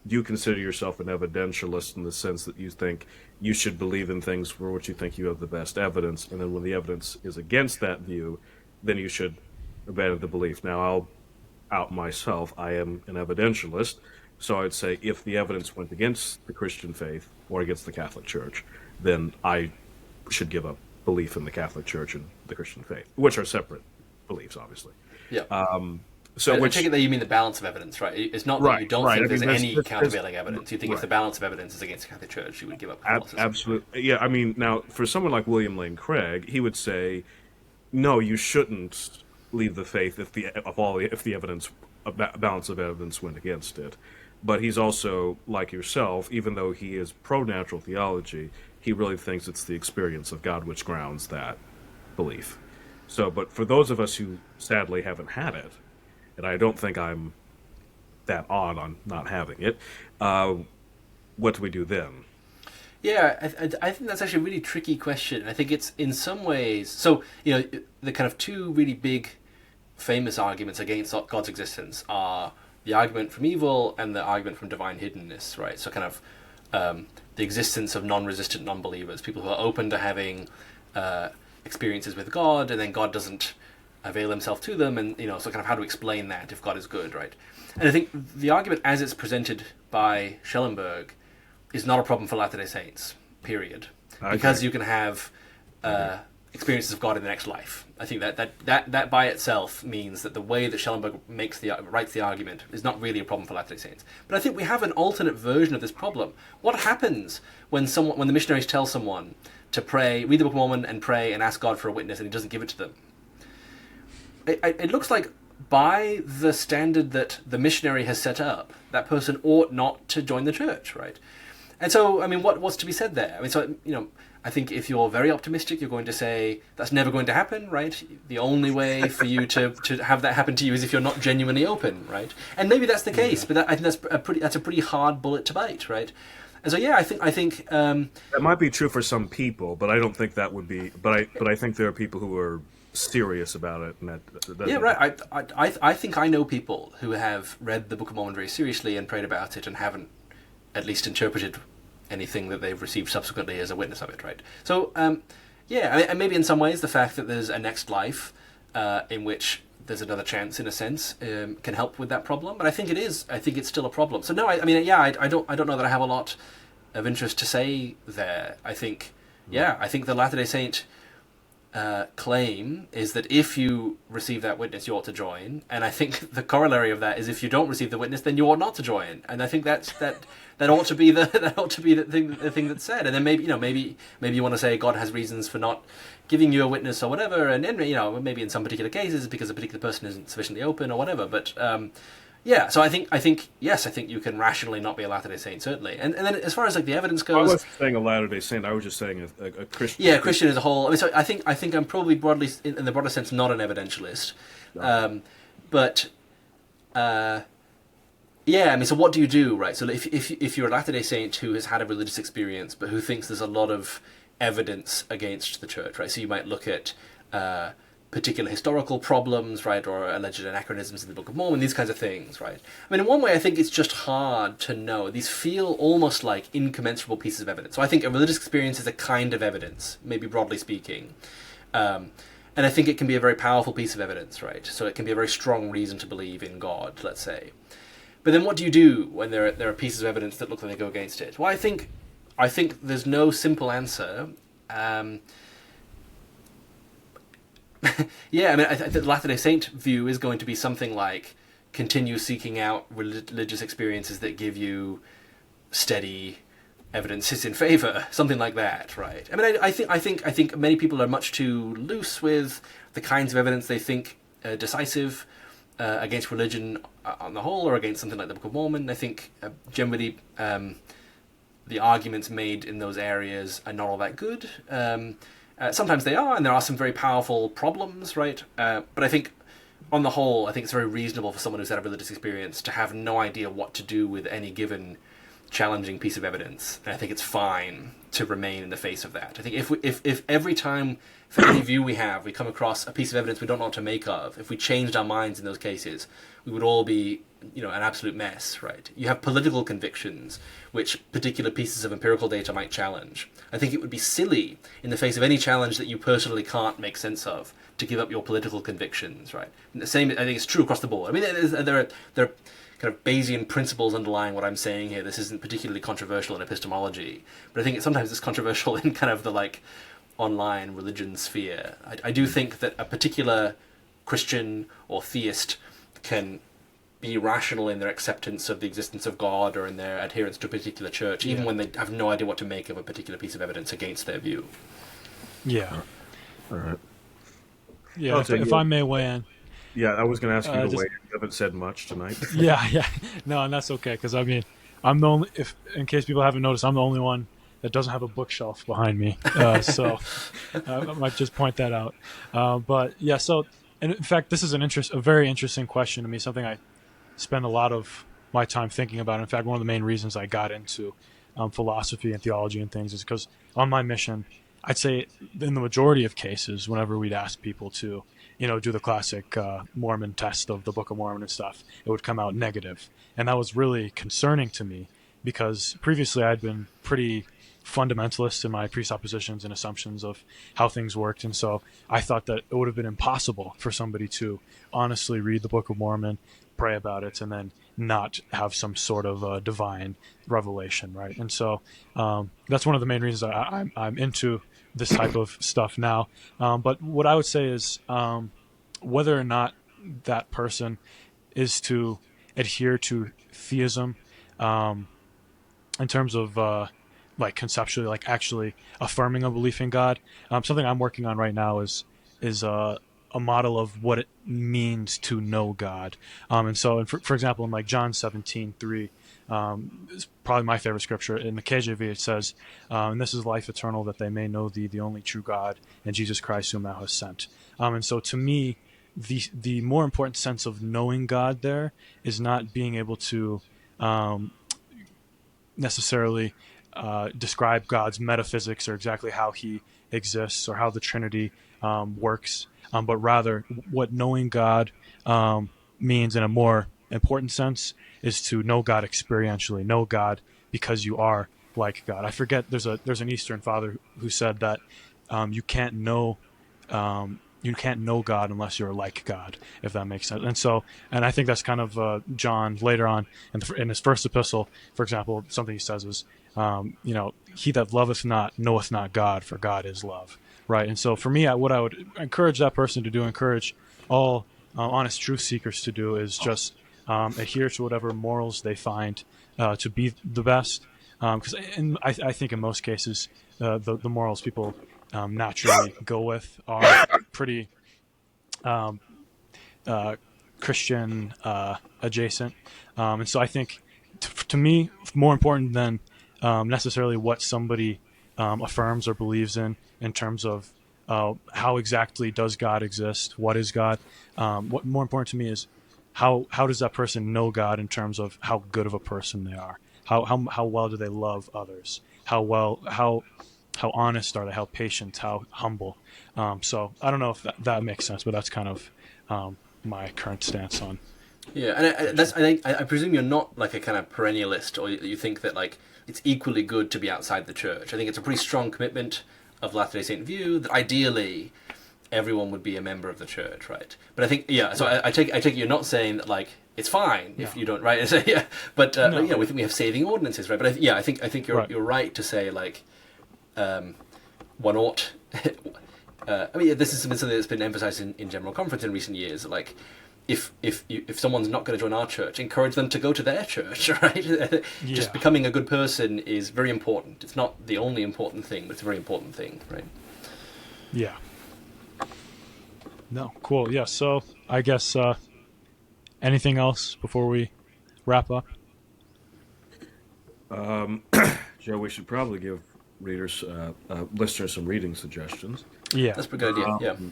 Do you consider yourself an evidentialist in the sense that you think you should believe in things for which you think you have the best evidence, and then when the evidence is against that view, then you should abandon the belief? Now, I'll out myself. I am an evidentialist, so I'd say if the evidence went against the Christian faith or against the Catholic Church, then I should give up belief in the Catholic Church and the Christian faith, which are separate beliefs, obviously. Yeah. So I take it that you mean the balance of evidence, right? It's not that you don't think there's any countervailing evidence. You think if the balance of evidence is against the Catholic Church, you would give up Catholicism. Absolutely. Yeah, I mean, now, for someone like William Lane Craig, he would say, no, you shouldn't leave the faith if the balance of evidence went against it. But he's also, like yourself, even though he is pro-natural theology, he really thinks it's the experience of God which grounds that belief. So, but for those of us who sadly haven't had it, and I don't think I'm that odd on not having it, what do we do then? Yeah, I think that's actually a really tricky question. I think it's in some ways... So, the kind of two really big famous arguments against God's existence are the argument from evil and the argument from divine hiddenness, right? So kind of the existence of non-resistant non-believers, people who are open to having experiences with God, and then God doesn't avail himself to them, and so kind of how to explain that if God is good, right? And I think the argument as it's presented by Schellenberg is not a problem for Latter-day Saints, period. Okay. Because you can have experiences of God in the next life. I think that by itself means that the way that Schellenberg writes the argument is not really a problem for Latter-day Saints. But I think we have an alternate version of this problem. What happens when the missionaries tell someone to pray, read the Book of Mormon and pray and ask God for a witness, and he doesn't give it to them? It looks like by the standard that the missionary has set up, that person ought not to join the church, right? And so, I mean, what's to be said there? I mean, so, I think if you're very optimistic, you're going to say that's never going to happen, right? The only way for you to have that happen to you is if you're not genuinely open, right? And maybe that's the case, but I think that's a pretty hard bullet to bite, right? And so, yeah, I think that might be true for some people, but I don't think that would be. But I think there are people who are serious about it. And yeah, right. I think I know people who have read the Book of Mormon very seriously and prayed about it and haven't at least interpreted anything that they've received subsequently as a witness of it, right? So, and maybe in some ways the fact that there's a next life in which there's another chance, in a sense, can help with that problem. But I think it is. I think it's still a problem. So no, I don't know that I have a lot of interest to say there. I think the Latter-day Saint claim is that if you receive that witness, you ought to join. And I think the corollary of that is if you don't receive the witness, then you ought not to join. And I think that ought to be the thing that's said. And then maybe you want to say God has reasons for not giving you a witness or whatever, and then maybe in some particular cases because a particular person isn't sufficiently open or whatever. But so I think you can rationally not be a Latter-day Saint, certainly. And then as far as like the evidence goes, I wasn't saying a Latter-day Saint. I was just saying a Christian. Yeah, Christian as a whole. I mean, so I think I'm probably broadly, in the broader sense, not an evidentialist. No. I mean, so what do you do, right? So if you're a Latter-day Saint who has had a religious experience, but who thinks there's a lot of evidence against the church, right? So you might look at particular historical problems, right, or alleged anachronisms in the Book of Mormon, these kinds of things, right? I mean, in one way, I think it's just hard to know. These feel almost like incommensurable pieces of evidence. So I think a religious experience is a kind of evidence, maybe broadly speaking. And I think it can be a very powerful piece of evidence, right? So it can be a very strong reason to believe in God, let's say. But then what do you do when there are pieces of evidence that look like they go against it? Well, I think there's no simple answer. I think the Latter-day Saint view is going to be something like continue seeking out religious experiences that give you steady evidence in favor, something like that, right? I mean, I think many people are much too loose with the kinds of evidence they think decisive against religion on the whole, or against something like the Book of Mormon. I think generally the arguments made in those areas are not all that good. Sometimes they are, and there are some very powerful problems, right? But I think, on the whole, I think it's very reasonable for someone who's had a religious experience to have no idea what to do with any given challenging piece of evidence. And I think it's fine to remain in the face of that. I think if every time, for any view we have, we come across a piece of evidence we don't know what to make of, if we changed our minds in those cases, we would all be, an absolute mess, right? You have political convictions, which particular pieces of empirical data might challenge. I think it would be silly, in the face of any challenge that you personally can't make sense of, to give up your political convictions, right? And the same, I think it's true across the board. I mean, there are kind of Bayesian principles underlying what I'm saying here. This isn't particularly controversial in epistemology, but I think sometimes it's controversial in kind of the online religion sphere. I do think that a particular Christian or theist can be rational in their acceptance of the existence of God or in their adherence to a particular church, even when they have no idea what to make of a particular piece of evidence against their view. Yeah. All right. Yeah, if I may weigh in. Yeah, I was going to ask you to weigh in. You haven't said much tonight. Yeah. No, and that's okay, because, I mean, I'm the only, in case people haven't noticed, I'm the only one that doesn't have a bookshelf behind me. So I might just point that out. But, yeah, so, and in fact, this is a very interesting question to me, something I spend a lot of my time thinking about. In fact, one of the main reasons I got into philosophy and theology and things is because on my mission, I'd say in the majority of cases, whenever we'd ask people to, do the classic Mormon test of the Book of Mormon and stuff, it would come out negative. And that was really concerning to me because previously I'd been pretty fundamentalist in my presuppositions and assumptions of how things worked. And so I thought that it would have been impossible for somebody to honestly read the Book of Mormon, pray about it, and then not have some sort of divine revelation, right? And so that's one of the main reasons I'm into this type of stuff now. But what I would say is whether or not that person is to adhere to theism in terms of conceptually, actually affirming a belief in God. Something I'm working on right now is a model of what it means to know God. And so, for example, in John 17:3, is probably my favorite scripture. In the KJV, it says, and this is life eternal, that they may know thee, the only true God, and Jesus Christ, whom thou hast sent. And so to me, the more important sense of knowing God there is not being able to necessarily describe God's metaphysics or exactly how he exists or how the Trinity works, but rather what knowing God means in a more important sense is to know God experientially, know God because you are like God. I forget, there's an Eastern father who said that you can't know you can't know God unless you're like God, if that makes sense. And I think that's kind of John later on in his first epistle, for example, something he says is, he that loveth not knoweth not God, for God is love, right? And so for me, what I would encourage that person to do, encourage all honest truth seekers to do, is just adhere to whatever morals they find to be the best. Because I think in most cases, the morals people naturally go with are pretty Christian adjacent. And so I think, to me, more important than necessarily what somebody affirms or believes in terms of how exactly does God exist, what is God, what more important to me is how does that person know God in terms of how good of a person they are, how well do they love others, how honest are they, how patient, how humble. So I don't know if that makes sense, but that's kind of my current stance on. Yeah, and I presume you're not like a kind of perennialist, or you think that like it's equally good to be outside the church. I think it's a pretty strong commitment of Latter-day Saint view that ideally everyone would be a member of the church, right? But I think, yeah, so I take it you're not saying that like it's fine if you don't, right? So, yeah, but yeah, we think we have saving ordinances, right? But I think you're right to say like one ought. I mean, this is something that's been emphasized in General Conference in recent years. Like, if someone's not going to join our church, encourage them to go to their church, right? Just becoming a good person is very important. It's not the only important thing, but it's a very important thing, right? Yeah. No, cool. Yeah, so I guess anything else before we wrap up? Joe, we should probably give listeners some reading suggestions. Yeah, that's a pretty good idea. Yeah.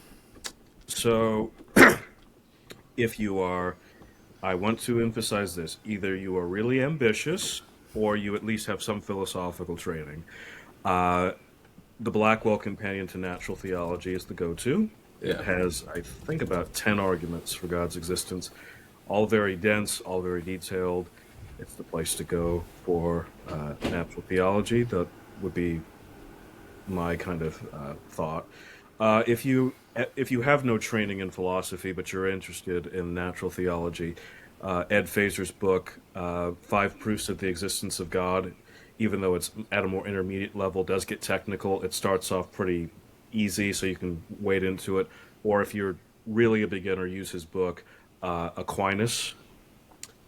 So, if you are, I want to emphasize this: either you are really ambitious, or you at least have some philosophical training. The Blackwell Companion to Natural Theology is the go-to. It has, I think, about 10 arguments for God's existence, all very dense, all very detailed. It's the place to go for natural theology. That would be my kind of thought. If you have no training in philosophy, but you're interested in natural theology, Ed Feser's book, 5 Proofs of the Existence of God, even though it's at a more intermediate level, does get technical. It starts off pretty easy, so you can wade into it. Or if you're really a beginner, use his book, Aquinas,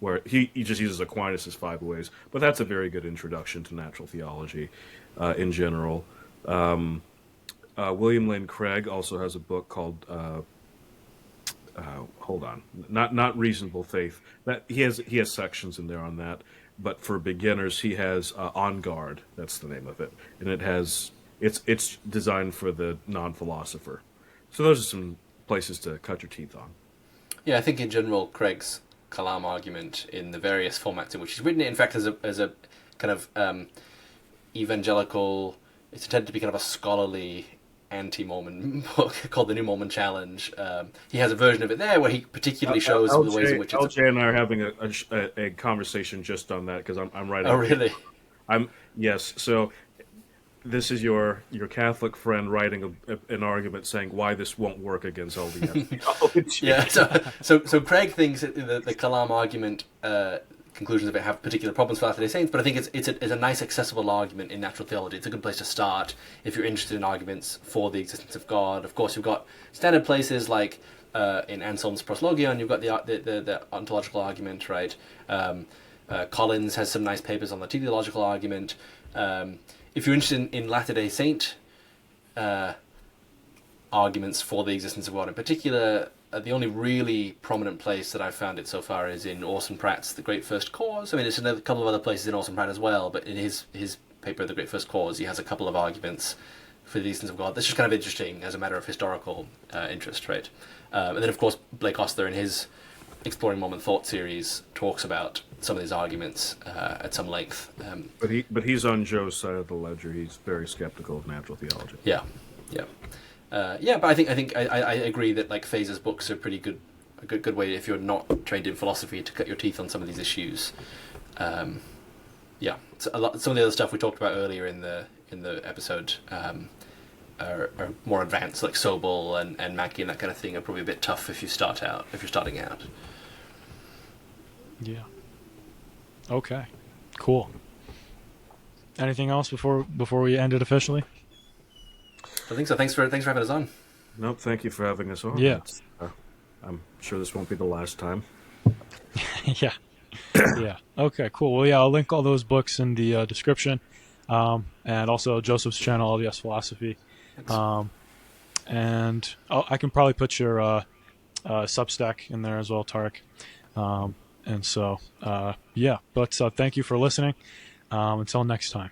where he just uses Aquinas' 5 ways. But that's a very good introduction to natural theology in general. William Lane Craig also has a book called not Reasonable Faith. That he has sections in there on that. But for beginners, he has On Guard. That's the name of it, and it's designed for the non-philosopher. So those are some places to cut your teeth on. Yeah, I think in general, Craig's Kalam argument in the various formats in which he's written it, in fact, as a kind of evangelical, it's intended to be kind of a scholarly anti-Mormon book called The New Mormon Challenge. He has a version of it there where he particularly shows the ways in which it's... LJ and I are having a conversation just on that because I'm writing... Oh, really? Yes, so this is your Catholic friend writing an argument saying why this won't work against LDS. Yeah, so Craig thinks that the Kalam argument conclusions of it have particular problems for Latter-day Saints, but I think it's a nice accessible argument in natural theology. It's a good place to start if you're interested in arguments for the existence of God. Of course, you've got standard places like in Anselm's Proslogium, you've got the ontological argument, right? Collins has some nice papers on the teleological argument. If you're interested in Latter-day Saint arguments for the existence of God in particular, the only really prominent place that I've found it so far is in Orson Pratt's The Great First Cause. I mean, it's in a couple of other places in Orson Pratt as well, but in his paper, The Great First Cause, he has a couple of arguments for the existence of God. That's just kind of interesting as a matter of historical interest, right? And then, of course, Blake Ostler in his Exploring Mormon Thought series talks about some of these arguments at some length. But he's on Joe's side of the ledger. He's very skeptical of natural theology. Yeah. But I think I agree that like Feser's books are a good way if you're not trained in philosophy to cut your teeth on some of these issues. Some of the other stuff we talked about earlier in the episode are more advanced, like Sobel and Mackey and that kind of thing, are probably a bit tough if you're starting out. Yeah. Okay. Cool. Anything else before we end it officially? I think so. Thanks for having us on. Nope, thank you for having us on. Yeah. I'm sure this won't be the last time. Yeah. Yeah. Okay, cool. Well, yeah, I'll link all those books in the description. And also Joseph's channel, LDS Philosophy. And I can probably put your Substack in there as well, Tarik. And so, yeah. But thank you for listening. Until next time.